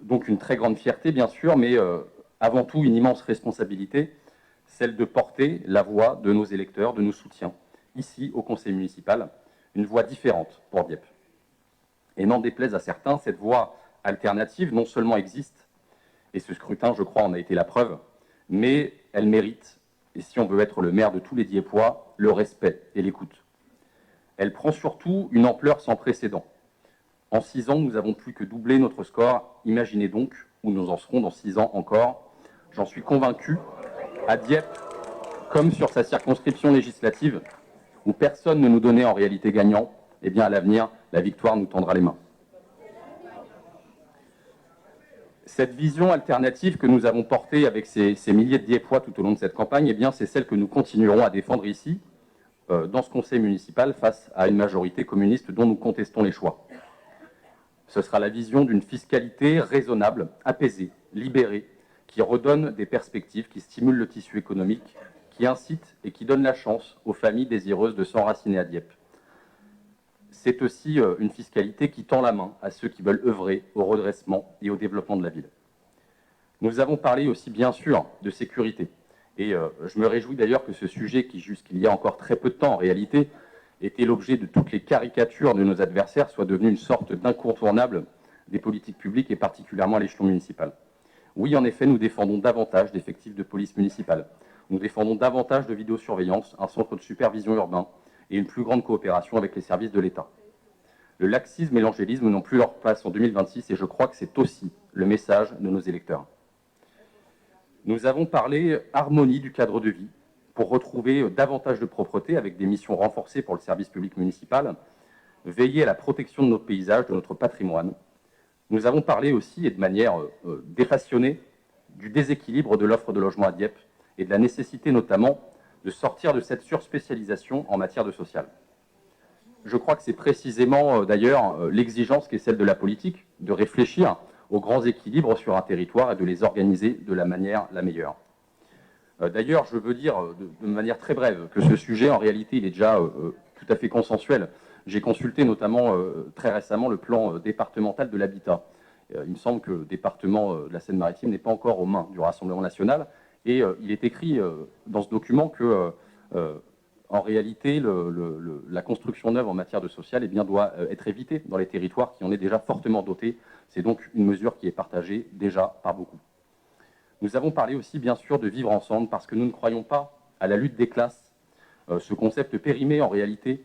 donc une très grande fierté, bien sûr, mais avant tout une immense responsabilité, celle de porter la voix de nos électeurs, de nos soutiens, ici au conseil municipal, une voix différente pour Dieppe. Et n'en déplaise à certains, cette voix alternative non seulement existe, et ce scrutin, je crois, en a été la preuve, mais elle mérite, et si on veut être le maire de tous les Dieppois, le respect et l'écoute. Elle prend surtout une ampleur sans précédent. En 6 ans, nous avons plus que doublé notre score. Imaginez donc où nous en serons dans 6 ans encore. J'en suis convaincu, à Dieppe, comme sur sa circonscription législative, où personne ne nous donnait en réalité gagnant, eh bien à l'avenir, la victoire nous tendra les mains. Cette vision alternative que nous avons portée avec ces milliers de Dieppois tout au long de cette campagne, eh bien c'est celle que nous continuerons à défendre ici, dans ce conseil municipal face à une majorité communiste dont nous contestons les choix. Ce sera la vision d'une fiscalité raisonnable, apaisée, libérée, qui redonne des perspectives, qui stimule le tissu économique, qui incite et qui donne la chance aux familles désireuses de s'enraciner à Dieppe. C'est aussi une fiscalité qui tend la main à ceux qui veulent œuvrer au redressement et au développement de la ville. Nous avons parlé aussi bien sûr de sécurité. Et je me réjouis d'ailleurs que ce sujet, qui jusqu'il y a encore très peu de temps en réalité, était l'objet de toutes les caricatures de nos adversaires, soit devenu une sorte d'incontournable des politiques publiques et particulièrement à l'échelon municipal. Oui, en effet, nous défendons davantage d'effectifs de police municipale. Nous défendons davantage de vidéosurveillance, un centre de supervision urbain et une plus grande coopération avec les services de l'État. Le laxisme et l'angélisme n'ont plus leur place en 2026 et je crois que c'est aussi le message de nos électeurs. Nous avons parlé harmonie du cadre de vie pour retrouver davantage de propreté avec des missions renforcées pour le service public municipal, veiller à la protection de nos paysages, de notre patrimoine. Nous avons parlé aussi, et de manière dépassionnée, du déséquilibre de l'offre de logement à Dieppe et de la nécessité notamment de sortir de cette surspécialisation en matière de social. Je crois que c'est précisément d'ailleurs l'exigence qui est celle de la politique, de réfléchir aux grands équilibres sur un territoire et de les organiser de la manière la meilleure. D'ailleurs, je veux dire de manière très brève que ce sujet, en réalité, il est déjà tout à fait consensuel. J'ai consulté notamment très récemment le plan départemental de l'habitat. Il me semble que le département de la Seine-Maritime n'est pas encore aux mains du Rassemblement national. Et il est écrit dans ce document que, en réalité, la construction neuve en matière de social doit être évitée dans les territoires qui en est déjà fortement dotés. C'est donc une mesure qui est partagée déjà par beaucoup. Nous avons parlé aussi, bien sûr, de vivre ensemble parce que nous ne croyons pas à la lutte des classes, ce concept périmé en réalité,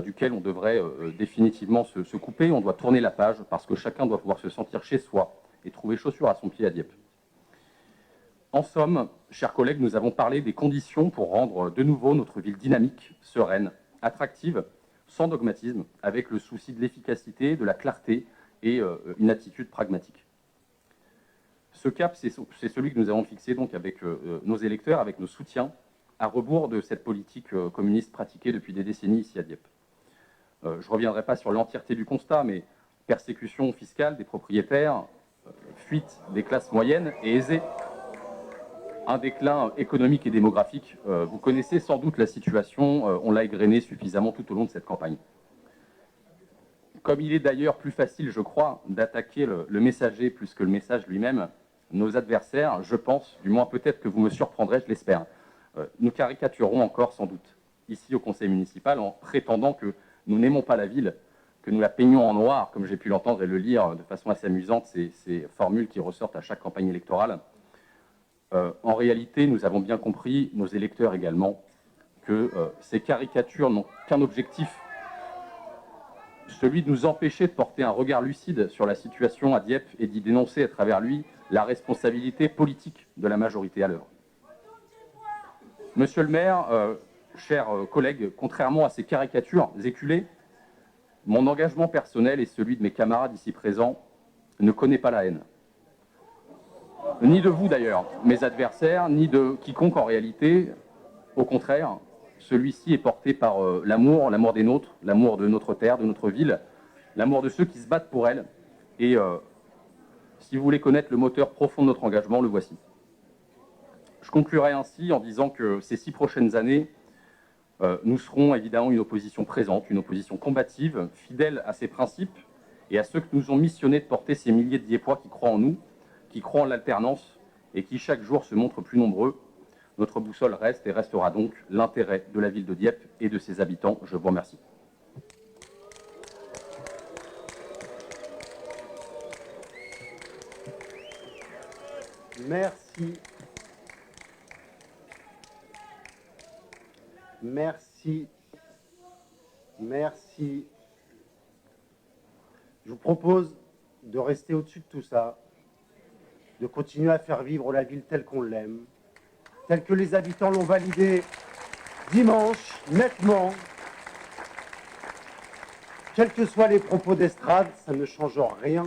duquel on devrait définitivement se couper. On doit tourner la page parce que chacun doit pouvoir se sentir chez soi et trouver chaussure à son pied à Dieppe. En somme, chers collègues, nous avons parlé des conditions pour rendre de nouveau notre ville dynamique, sereine, attractive, sans dogmatisme, avec le souci de l'efficacité, de la clarté et une attitude pragmatique. Ce cap, c'est celui que nous avons fixé donc avec nos électeurs, avec nos soutiens, à rebours de cette politique communiste pratiquée depuis des décennies ici à Dieppe. Je ne reviendrai pas sur l'entièreté du constat, mais persécution fiscale des propriétaires, fuite des classes moyennes et aisées, un déclin économique et démographique. Vous connaissez sans doute la situation, on l'a égrenée suffisamment tout au long de cette campagne. Comme il est d'ailleurs plus facile, je crois, d'attaquer le messager plus que le message lui-même, nos adversaires, je pense, du moins peut-être que vous me surprendrez, je l'espère, nous caricatureront encore sans doute, ici au conseil municipal, en prétendant que nous n'aimons pas la ville, que nous la peignons en noir, comme j'ai pu l'entendre et le lire de façon assez amusante, ces formules qui ressortent à chaque campagne électorale. En réalité, nous avons bien compris, nos électeurs également, que ces caricatures n'ont qu'un objectif, celui de nous empêcher de porter un regard lucide sur la situation à Dieppe et d'y dénoncer à travers lui la responsabilité politique de la majorité à l'œuvre. Monsieur le maire, chers collègues, contrairement à ces caricatures éculées, mon engagement personnel et celui de mes camarades ici présents ne connaît pas la haine. Ni de vous d'ailleurs, mes adversaires, ni de quiconque en réalité. Au contraire, celui-ci est porté par l'amour des nôtres, l'amour de notre terre, de notre ville, l'amour de ceux qui se battent pour elle. Et si vous voulez connaître le moteur profond de notre engagement, le voici. Je conclurai ainsi en disant que ces 6 prochaines années, nous serons évidemment une opposition présente, une opposition combative, fidèle à ses principes et à ceux que nous ont missionnés de porter ces milliers de Diepois qui croient en nous, qui croient en l'alternance et qui chaque jour se montrent plus nombreux. Notre boussole reste et restera donc l'intérêt de la ville de Dieppe et de ses habitants. Je vous remercie. Merci. Merci. Merci. Je vous propose de rester au-dessus de tout ça, de continuer à faire vivre la ville telle qu'on l'aime, telle que les habitants l'ont validée dimanche, nettement. Quels que soient les propos d'estrade, ça ne change rien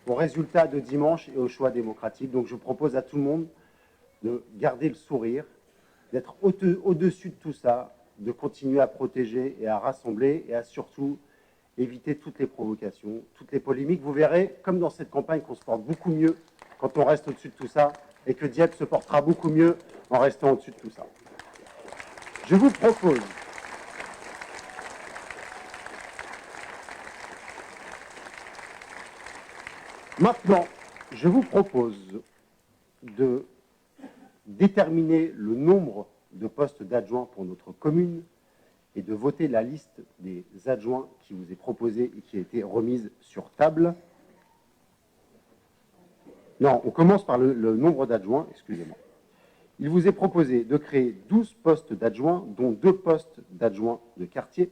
au résultat de dimanche et au choix démocratique. Donc je propose à tout le monde de garder le sourire, d'être au-dessus de tout ça, de continuer à protéger et à rassembler et à surtout éviter toutes les provocations, toutes les polémiques. Vous verrez, comme dans cette campagne, qu'on se porte beaucoup mieux quand on reste au-dessus de tout ça et que Dieppe se portera beaucoup mieux en restant au-dessus de tout ça. Je vous propose maintenant, je vous propose de déterminer le nombre de postes d'adjoints pour notre commune et de voter la liste des adjoints qui vous est proposée et qui a été remise sur table. Non, on commence par le nombre d'adjoints, excusez-moi. Il vous est proposé de créer 12 postes d'adjoints, dont 2 postes d'adjoints de quartier.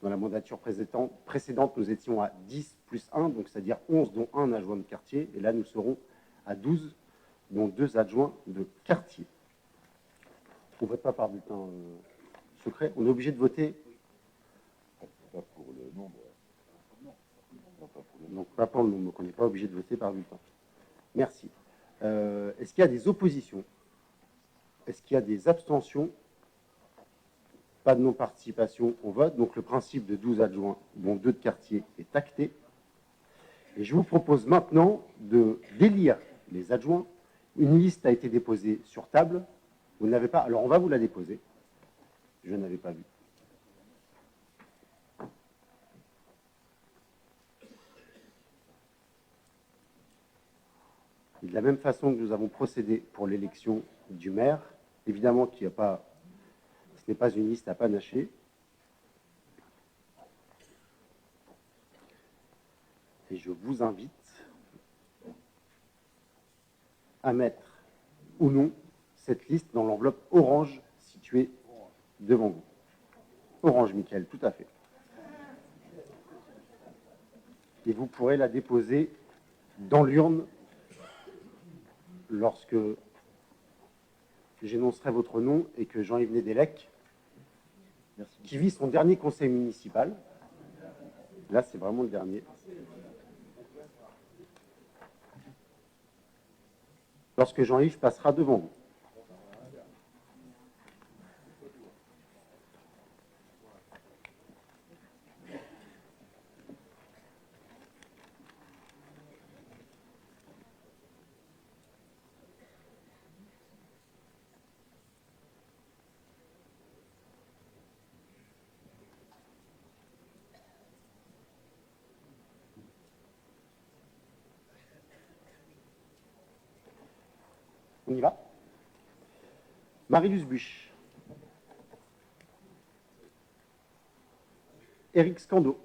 Dans la mandature précédente, nous étions à 10 plus 1, donc c'est-à-dire 11, dont 1 adjoint de quartier. Et là, nous serons à 12, dont 2 adjoints de quartier. On ne vote pas par bulletin secret. On est obligé de voter. Pas pour le nombre. Donc pas pour le nombre. Donc on n'est pas obligé de voter par bulletin. Merci. Est-ce qu'il y a des oppositions? Est-ce qu'il y a des abstentions? Pas de non-participation au vote. Donc le principe de 12 adjoints, dont 2 de quartier, est acté. Et je vous propose maintenant d'élire les adjoints. Une liste a été déposée sur table. Vous n'avez pas. Alors on va vous la déposer. Je n'avais pas vu. Et de la même façon que nous avons procédé pour l'élection du maire, évidemment qu'il n'y a pas, ce n'est pas une liste à panacher. Et je vous invite à mettre ou non cette liste dans l'enveloppe orange située devant vous. Orange, Michael, tout à fait. Et vous pourrez la déposer dans l'urne lorsque j'énoncerai votre nom et que Jean-Yves Nédélec, qui vit son dernier conseil municipal, là c'est vraiment le dernier, lorsque Jean-Yves passera devant vous. On y va. Marie-Luce Buch. Éric Scando.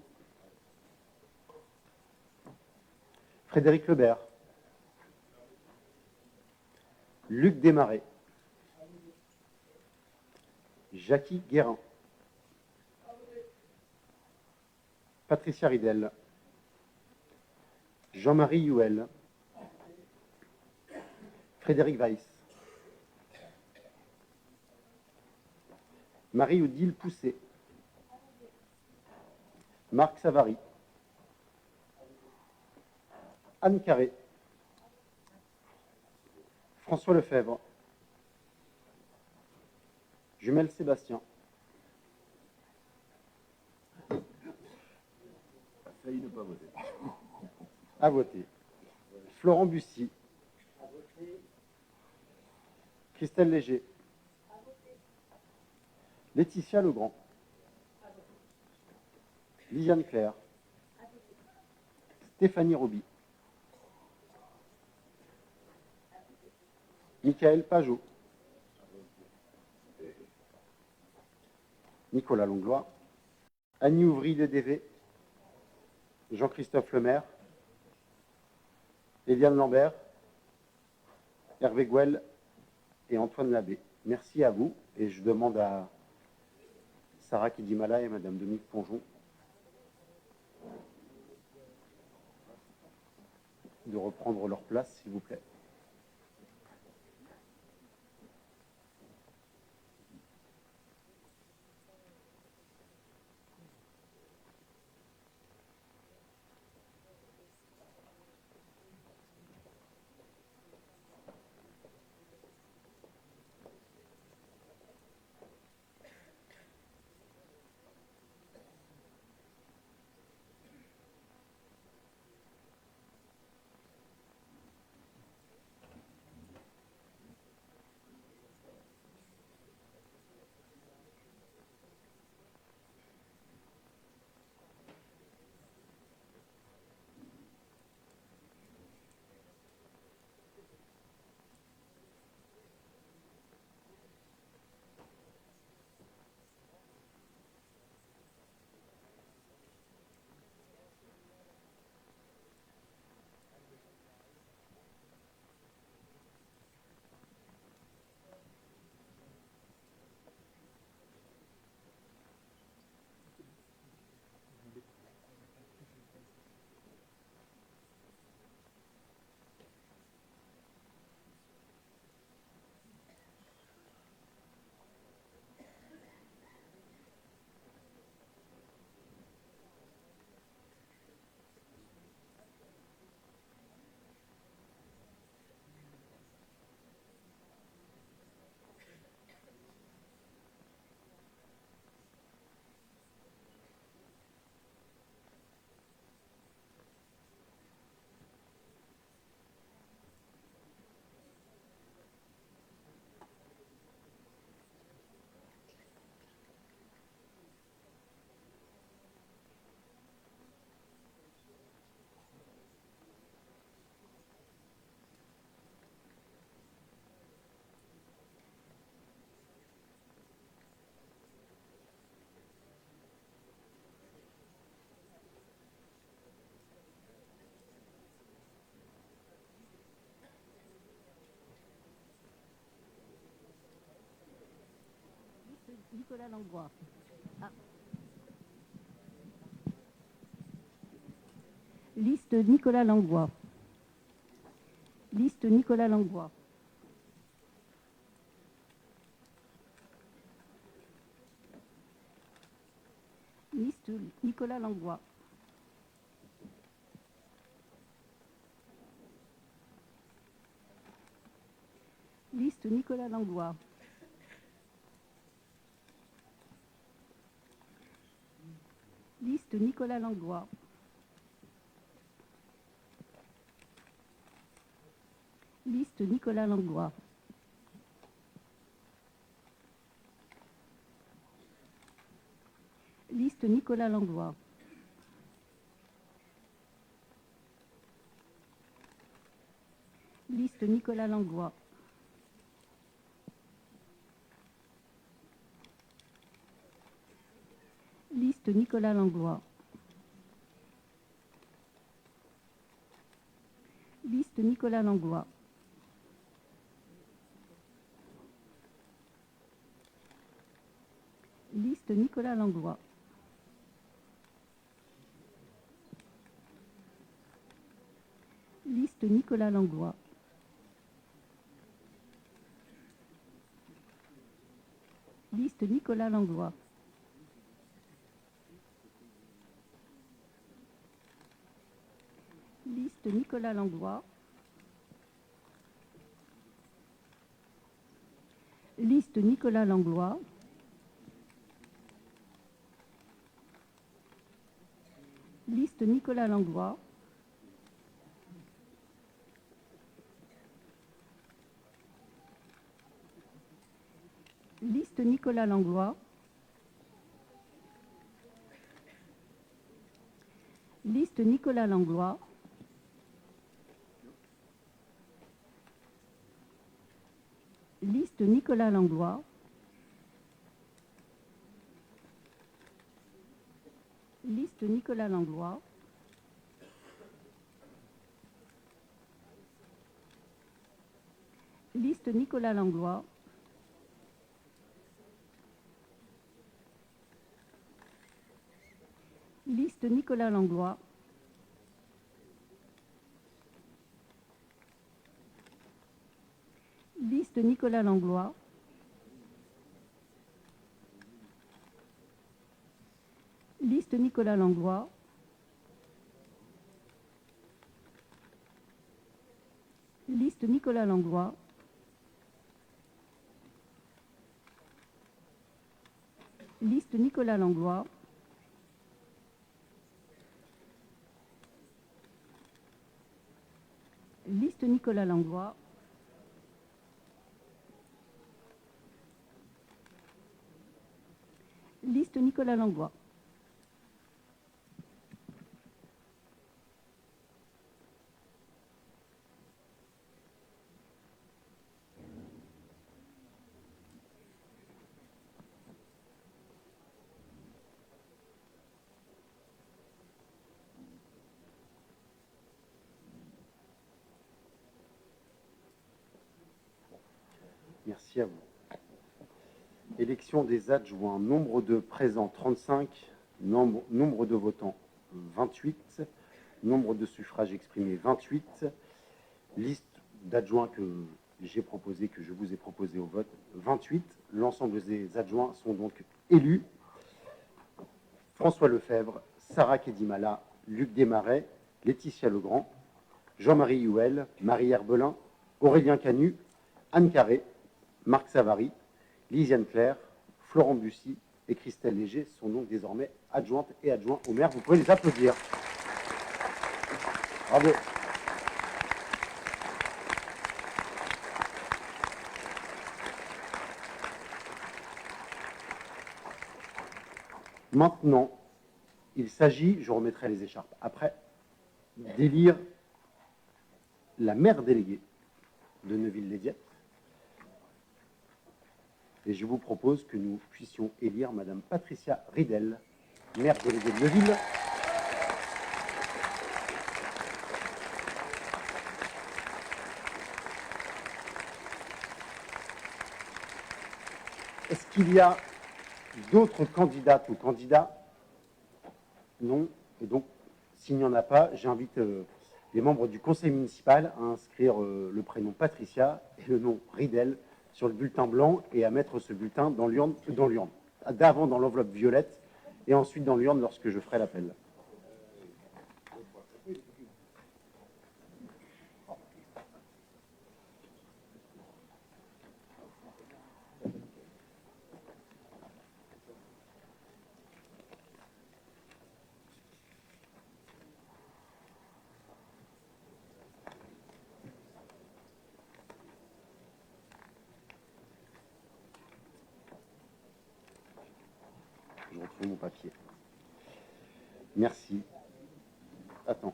Frédéric Lebert. Luc Desmarais. Jackie Guérin. Patricia Ridel. Jean-Marie Youel. Frédéric Weiss. Marie-Odile Pousset. Marc Savary. Anne Carré. François Lefebvre. Jumelle Sébastien. Failli ne pas voter. À voter. Florent Bussy. Christelle Léger. Laetitia Legrand. Lisiane Claire. Stéphanie Roby. Michael Pajot. Nicolas Longlois. Annie Ouvry de DV. Jean-Christophe Lemaire. Eliane Lambert. Hervé Gouel et Antoine Labbé. Merci à vous et je demande à Sarah Kidimala et Madame Dominique Ponjon de reprendre leur place, s'il vous plaît. Nicolas Langlois. Liste Nicolas Langlois. Liste Nicolas Langlois. Liste Nicolas Langlois. Liste Nicolas Langlois. Liste Nicolas Langlois. Liste Nicolas Langlois. Liste Nicolas Langlois. Liste Nicolas Langlois. Nicolas Langlois. Liste Nicolas Langlois. Liste Nicolas Langlois. Liste Nicolas Langlois. Liste Nicolas Langlois. Liste Nicolas Langlois. Liste Nicolas Langlois. Liste Nicolas Langlois. Liste Nicolas Langlois. Liste Nicolas Langlois. Liste Nicolas Langlois. Liste Nicolas Langlois. Liste Nicolas Langlois. Liste Nicolas Langlois. Liste Nicolas Langlois. Liste Nicolas Langlois. Liste Nicolas Langlois. Liste Nicolas Langlois. Liste Nicolas Langlois. Liste Nicolas Langlois. Merci à vous. Élection des adjoints. Nombre de présents 35, nombre de votants 28, nombre de suffrages exprimés 28, liste d'adjoints que j'ai proposé, que je vous ai proposé au vote 28. L'ensemble des adjoints sont donc élus. François Lefebvre, Sarah Kedimala, Luc Desmarais, Laetitia Legrand, Jean-Marie Youel, Marie Herbelin, Aurélien Canu, Anne Carré, Marc Savary, Lisiane Claire, Florent Bussy et Christelle Léger sont donc désormais adjointes et adjoints au maire. Vous pouvez les applaudir. Bravo. Maintenant, il s'agit, je remettrai les écharpes après, d'élire la maire déléguée de Neuville-les-Dieppe. Et je vous propose que nous puissions élire Madame Patricia Ridel, maire déléguée de Neuville. Est-ce qu'il y a d'autres candidates ou candidats? Non. Et donc, s'il n'y en a pas, j'invite les membres du conseil municipal à inscrire le prénom Patricia et le nom Ridel sur le bulletin blanc et à mettre ce bulletin dans l'urne, d'avant dans l'enveloppe violette et ensuite dans l'urne lorsque je ferai l'appel. Je retrouve mon papier. Merci. Attends.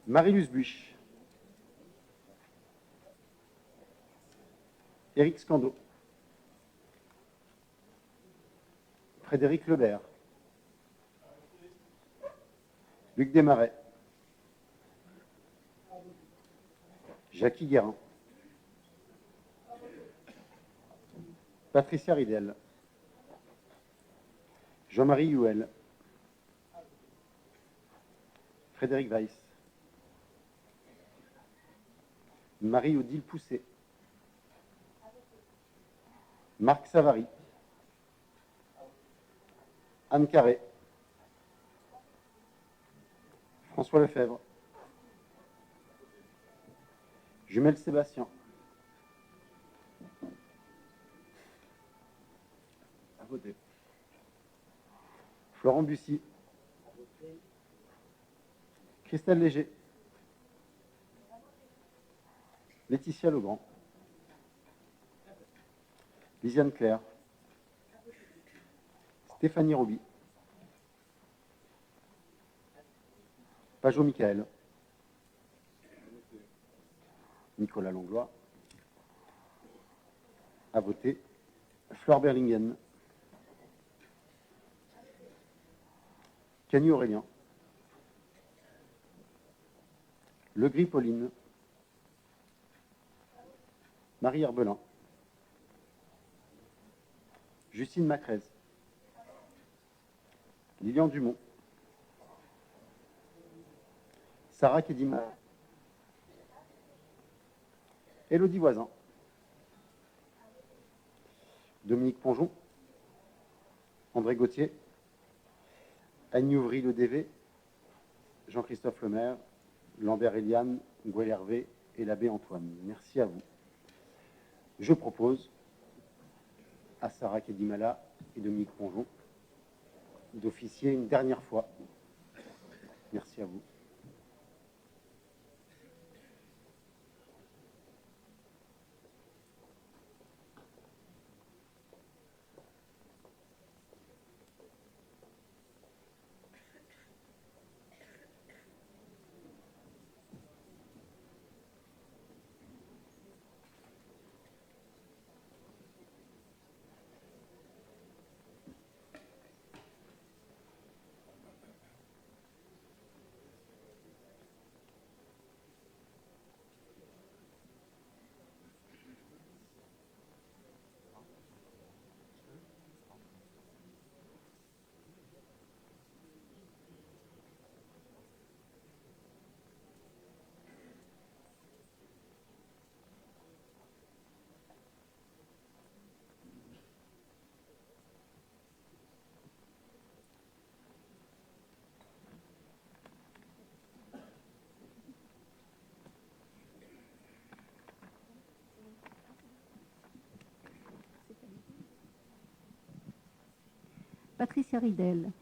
Marie-Luce Buch. Éric Scando. Frédéric Lebert. Luc Desmarais. Jackie Guérin. Patricia Ridel. Jean-Marie Huel. Frédéric Weiss. Marie-Odile Pousset. Marc Savary. Anne Carré. François Lefebvre. Jumelle Sébastien. À voter. Florent Bussy. Christelle Léger. Laetitia Legrand. Lisiane Claire. Stéphanie Roby. Pajot Michael. Nicolas Langlois. À voter. Fleur Berlingen. Canu Aurélien. Legris Pauline. Marie Herbelin. Justine Macrez. Lilian Dumont. Sarah Kedima. Élodie Voisin. Dominique Ponjon. André Gauthier. Annie Ouvry Le DV. Jean-Christophe Lemaire. Lambert Eliane, Gouel Hervé et l'abbé Antoine. Merci à vous. Je propose à Sarah Kedimala et Dominique Ponjon d'officier une dernière fois. Merci à vous. Patricia Ridel.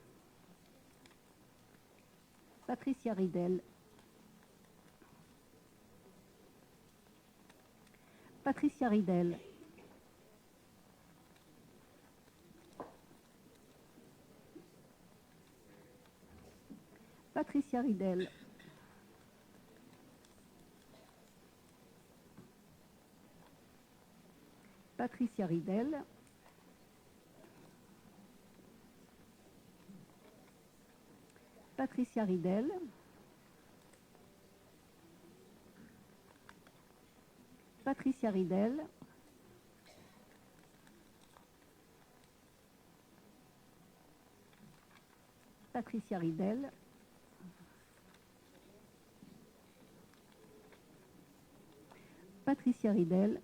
Patricia Ridel. Patricia Ridel. Patricia Ridel. Patricia Ridel. Patricia Ridel. Patricia Ridel. Patricia Ridel. Patricia Ridel.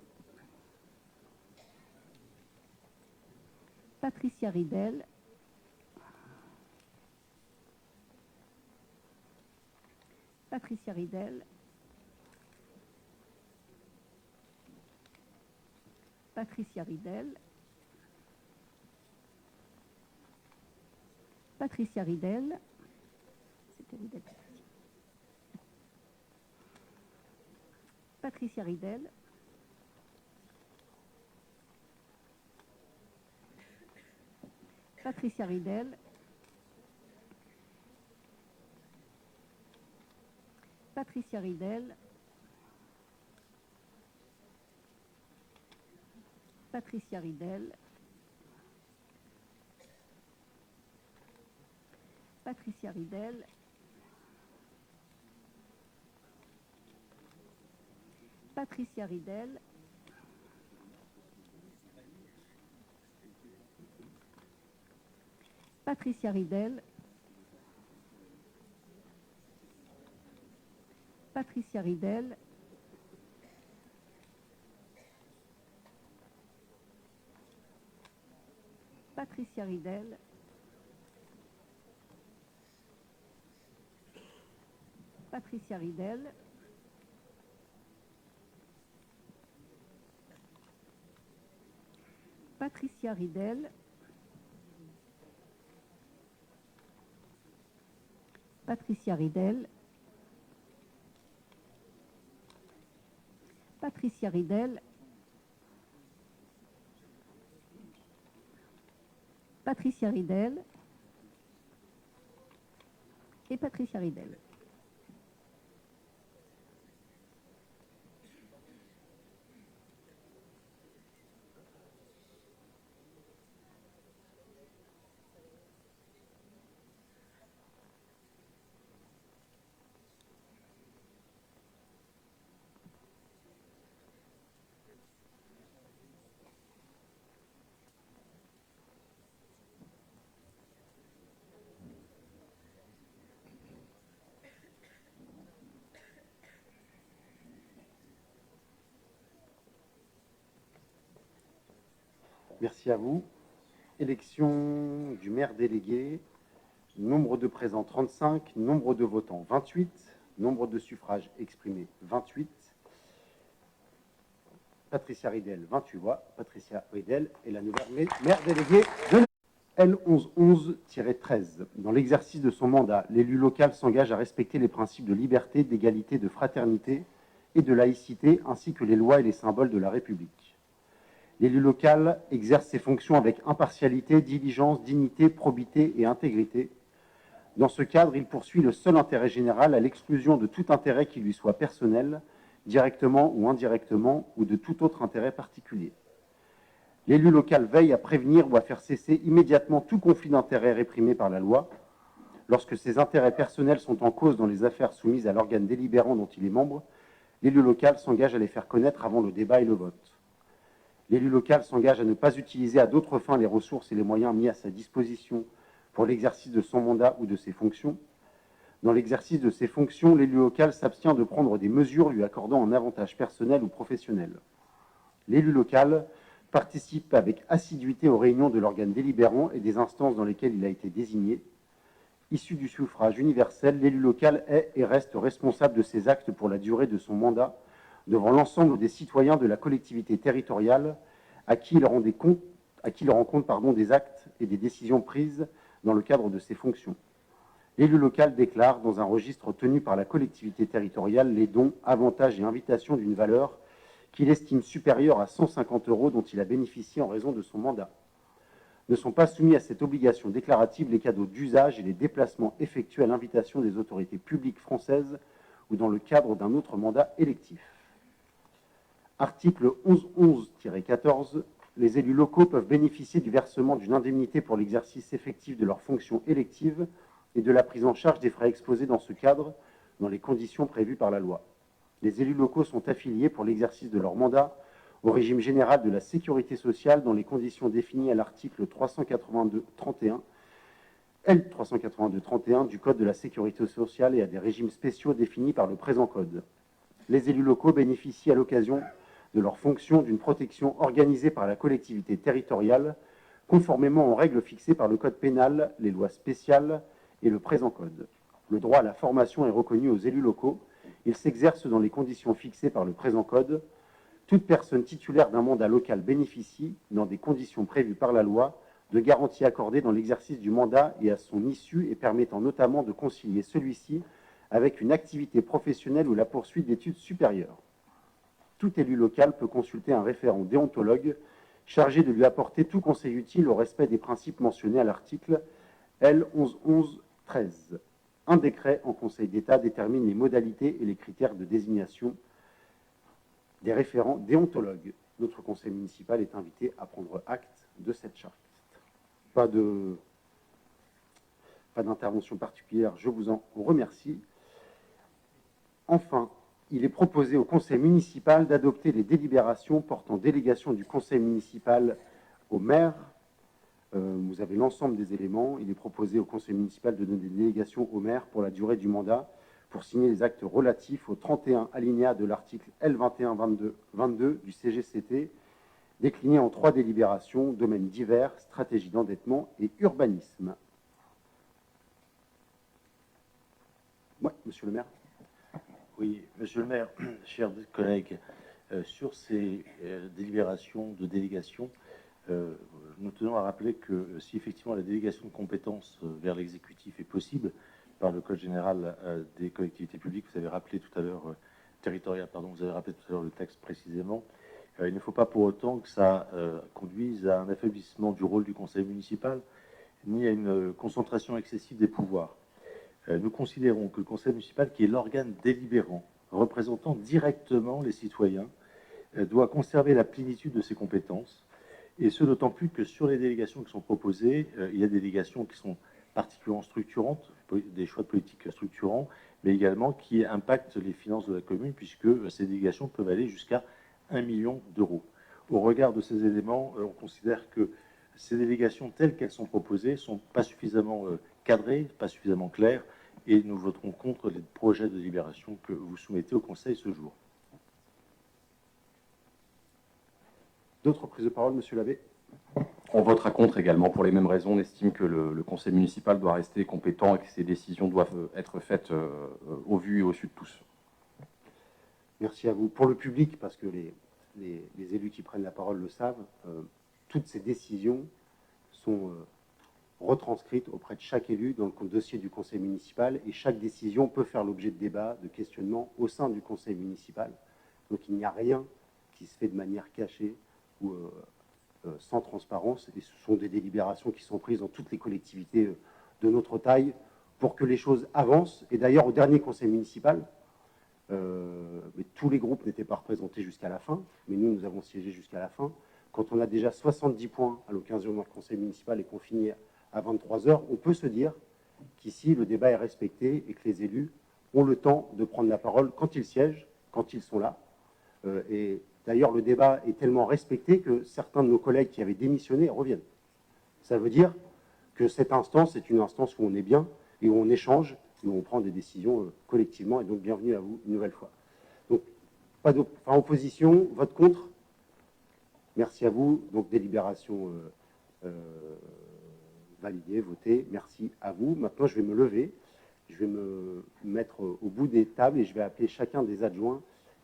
Patricia Ridel. Patricia Ridel. Patricia Ridel. Patricia Ridel. C'était Ridel. Patricia Ridel. Patricia Ridel. Patricia Ridel. Patricia Ridel, Patricia Ridel, Patricia Ridel, Patricia Ridel, Patricia Ridel, Patricia Ridel, Patricia Ridel, Patricia Ridel, Patricia Ridel, Patricia Ridel, Patricia Ridel et Patricia Ridel. Merci à vous. Élection du maire délégué. Nombre de présents 35, nombre de votants 28, nombre de suffrages exprimés 28. Patricia Ridel, 28 voix. Patricia Ridel est la nouvelle maire déléguée de L1111-13. Dans l'exercice de son mandat, l'élu local s'engage à respecter les principes de liberté, d'égalité, de fraternité et de laïcité, ainsi que les lois et les symboles de la République. L'élu local exerce ses fonctions avec impartialité, diligence, dignité, probité et intégrité. Dans ce cadre, il poursuit le seul intérêt général à l'exclusion de tout intérêt qui lui soit personnel, directement ou indirectement, ou de tout autre intérêt particulier. L'élu local veille à prévenir ou à faire cesser immédiatement tout conflit d'intérêts réprimé par la loi. Lorsque ses intérêts personnels sont en cause dans les affaires soumises à l'organe délibérant dont il est membre, l'élu local s'engage à les faire connaître avant le débat et le vote. L'élu local s'engage à ne pas utiliser à d'autres fins les ressources et les moyens mis à sa disposition pour l'exercice de son mandat ou de ses fonctions. Dans l'exercice de ses fonctions, l'élu local s'abstient de prendre des mesures lui accordant un avantage personnel ou professionnel. L'élu local participe avec assiduité aux réunions de l'organe délibérant et des instances dans lesquelles il a été désigné. Issu du suffrage universel, l'élu local est et reste responsable de ses actes pour la durée de son mandat devant l'ensemble des citoyens de la collectivité territoriale à qui il rend compte des actes et des décisions prises dans le cadre de ses fonctions. L'élu local déclare dans un registre tenu par la collectivité territoriale les dons, avantages et invitations d'une valeur qu'il estime supérieure à 150 € dont il a bénéficié en raison de son mandat. Ne sont pas soumis à cette obligation déclarative les cadeaux d'usage et les déplacements effectués à l'invitation des autorités publiques françaises ou dans le cadre d'un autre mandat électif. Article 1111-14. Les élus locaux peuvent bénéficier du versement d'une indemnité pour l'exercice effectif de leurs fonctions électives et de la prise en charge des frais exposés dans ce cadre, dans les conditions prévues par la loi. Les élus locaux sont affiliés pour l'exercice de leur mandat au régime général de la sécurité sociale dans les conditions définies à l'article 382-31, L382-31 du Code de la sécurité sociale et à des régimes spéciaux définis par le présent Code. Les élus locaux bénéficient à l'occasion de leurs fonctions d'une protection organisée par la collectivité territoriale, conformément aux règles fixées par le Code pénal, les lois spéciales et le présent Code. Le droit à la formation est reconnu aux élus locaux. Il s'exerce dans les conditions fixées par le présent Code. Toute personne titulaire d'un mandat local bénéficie, dans des conditions prévues par la loi, de garanties accordées dans l'exercice du mandat et à son issue et permettant notamment de concilier celui-ci avec une activité professionnelle ou la poursuite d'études supérieures. Tout élu local peut consulter un référent déontologue chargé de lui apporter tout conseil utile au respect des principes mentionnés à l'article L1111-13. Un décret en Conseil d'État détermine les modalités et les critères de désignation des référents déontologues. notre conseil municipal est invité à prendre acte de cette charte. Pas d'intervention particulière, je vous en remercie. Enfin, il est proposé au conseil municipal d'adopter les délibérations portant délégation du conseil municipal au maire. Vous avez l'ensemble des éléments. Il est proposé au conseil municipal de donner des délégations au maire pour la durée du mandat pour signer les actes relatifs aux 31 alinéas de l'article L2122 du CGCT, déclinés en 3 délibérations, domaines divers, stratégie d'endettement et urbanisme. Oui, monsieur le maire. Oui, monsieur le maire, chers collègues, sur ces délibérations de délégation, nous tenons à rappeler que si effectivement la délégation de compétences vers l'exécutif est possible par le Code général des collectivités publiques, vous avez rappelé tout à l'heure, vous avez rappelé tout à l'heure le texte précisément, il ne faut pas pour autant que ça conduise à un affaiblissement du rôle du conseil municipal, ni à une concentration excessive des pouvoirs. Nous considérons que le conseil municipal, qui est l'organe délibérant, représentant directement les citoyens, doit conserver la plénitude de ses compétences, et ce d'autant plus que sur les délégations qui sont proposées, il y a des délégations qui sont particulièrement structurantes, des choix de politique structurants, mais également qui impactent les finances de la commune, puisque ces délégations peuvent aller jusqu'à 1 million d'euros. Au regard de ces éléments, on considère que ces délégations telles qu'elles sont proposées ne sont pas suffisamment cadrées, pas suffisamment claires, et nous voterons contre les projets de délibération que vous soumettez au Conseil ce jour. D'autres prises de parole, monsieur l'abbé? On votera contre également pour les mêmes raisons. On estime que le conseil municipal doit rester compétent et que ses décisions doivent être faites au vu et au su de tous. Merci à vous. Pour le public, parce que les élus qui prennent la parole le savent, toutes ces décisions sont retranscrites auprès de chaque élu dans le dossier du conseil municipal, et chaque décision peut faire l'objet de débats, de questionnements au sein du conseil municipal. Donc il n'y a rien qui se fait de manière cachée ou sans transparence, et ce sont des délibérations qui sont prises dans toutes les collectivités de notre taille pour que les choses avancent. Et d'ailleurs, au dernier conseil municipal, mais tous les groupes n'étaient pas représentés jusqu'à la fin, mais nous avons siégé jusqu'à la fin. Quand on a déjà 70 points à l'occasion d'un conseil municipal et qu'on finit à 23 heures, on peut se dire qu'ici, le débat est respecté et que les élus ont le temps de prendre la parole quand ils siègent, quand ils sont là. Et d'ailleurs, le débat est tellement respecté que certains de nos collègues qui avaient démissionné reviennent. Ça veut dire que cette instance est une instance où on est bien et où on échange et où on prend des décisions collectivement. Et donc, bienvenue à vous une nouvelle fois. Donc, pas opposition, vote contre. Merci à vous. Donc, délibération validée, votée. Merci à vous. Maintenant, je vais me lever. Je vais me mettre au bout des tables et je vais appeler chacun des adjoints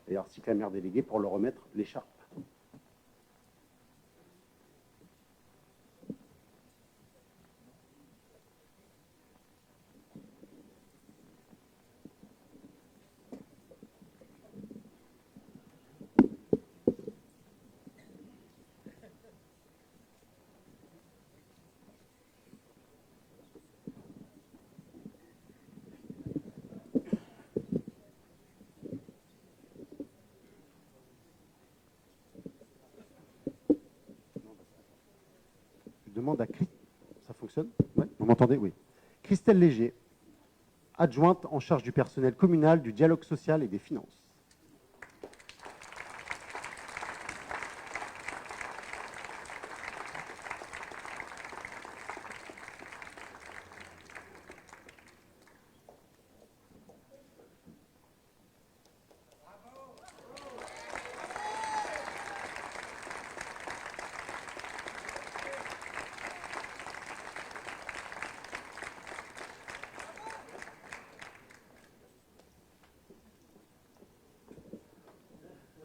et ainsi que la maire déléguée pour leur remettre l'écharpe. Demande à Christelle. Ça fonctionne? Ouais. Vous m'entendez? Oui. Christelle Léger, adjointe en charge du personnel communal, du dialogue social et des finances.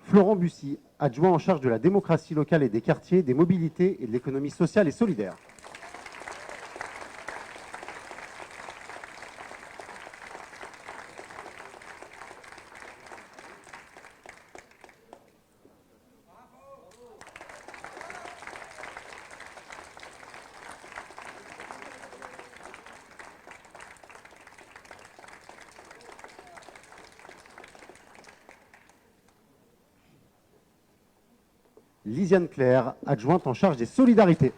Florent Bussy, adjoint en charge de la démocratie locale et des quartiers, des mobilités et de l'économie sociale et solidaire. Lisiane Claire, adjointe en charge des solidarités.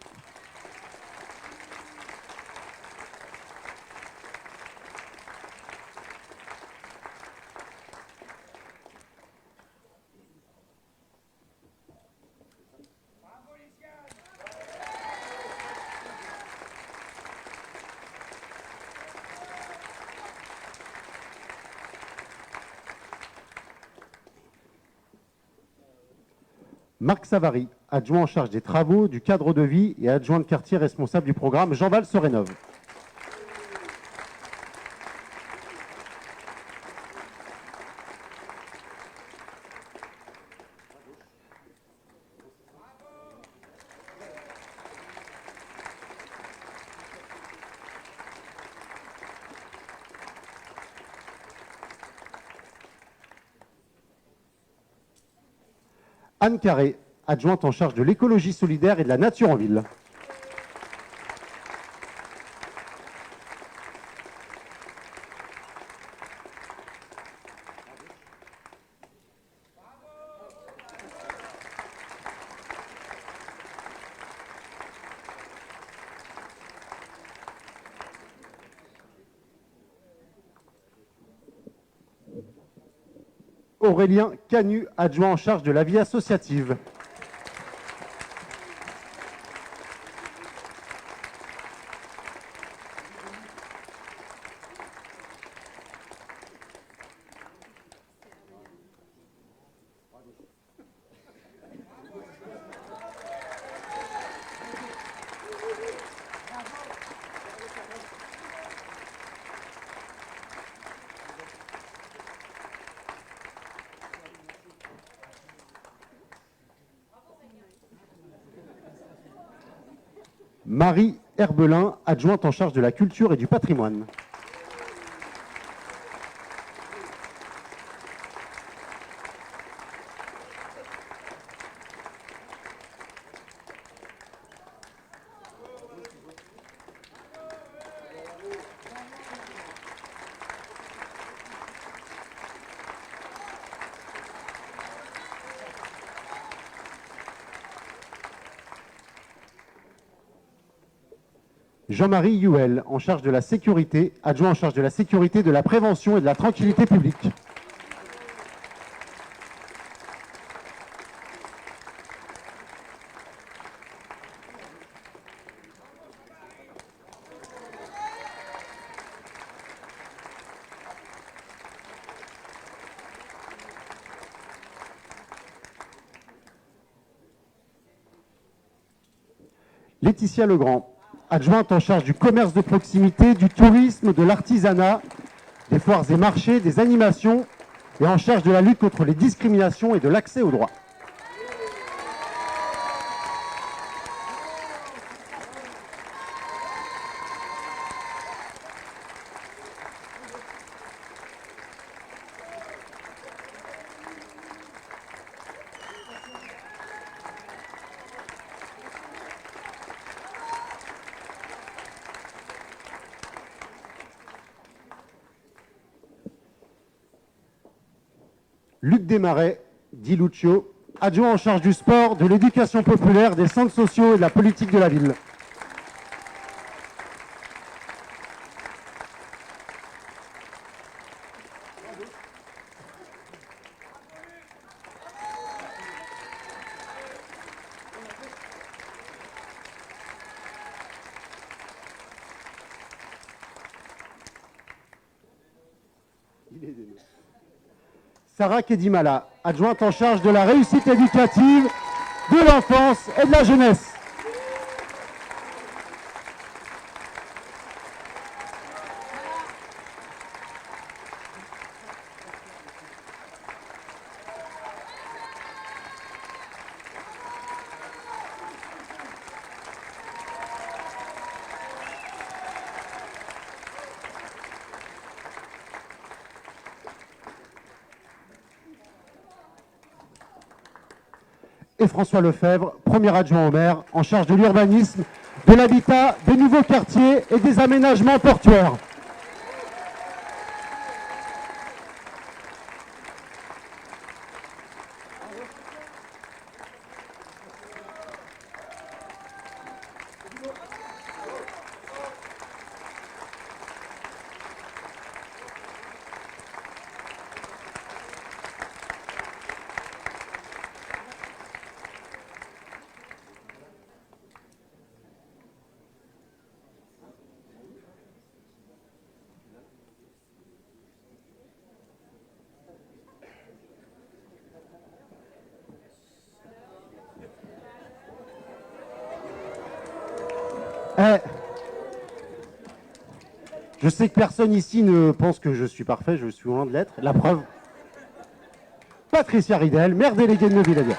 Marc Savary, adjoint en charge des travaux, du cadre de vie et adjoint de quartier responsable du programme Jean Val se rénove. Anne Carré, adjointe en charge de l'écologie solidaire et de la nature en ville. Aurélien Canu, adjoint en charge de la vie associative. Marie Herbelin, adjointe en charge de la culture et du patrimoine. Jean-Marie Youel, en charge de la sécurité, adjoint en charge de la sécurité, de la prévention et de la tranquillité publique. Laetitia Legrand, adjointe en charge du commerce de proximité, du tourisme, de l'artisanat, des foires et marchés, des animations et en charge de la lutte contre les discriminations et de l'accès aux droits. Luc Desmarais, dit Lucio, adjoint en charge du sport, de l'éducation populaire, des centres sociaux et de la politique de la ville. Sarah Kedimala, adjointe en charge de la réussite éducative, de l'enfance et de la jeunesse. Et François Lefebvre, premier adjoint au maire, en charge de l'urbanisme, de l'habitat, des nouveaux quartiers et des aménagements portuaires. Je sais que personne ici ne pense que je suis parfait, je suis loin de l'être. La preuve, Patricia Ridel, maire déléguée de Neuville-Aviat.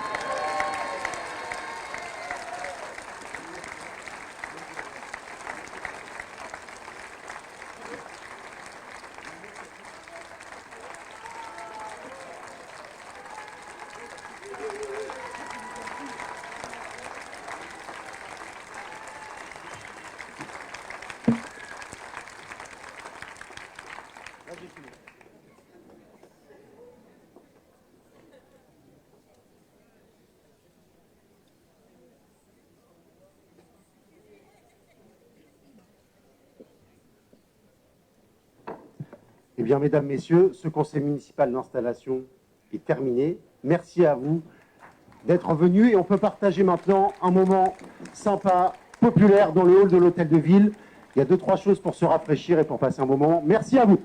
Eh bien, mesdames, messieurs, ce conseil municipal d'installation est terminé. Merci à vous d'être venus et on peut partager maintenant un moment sympa, populaire dans le hall de l'hôtel de ville. Il y a 2-3 choses pour se rafraîchir et pour passer un moment. Merci à vous.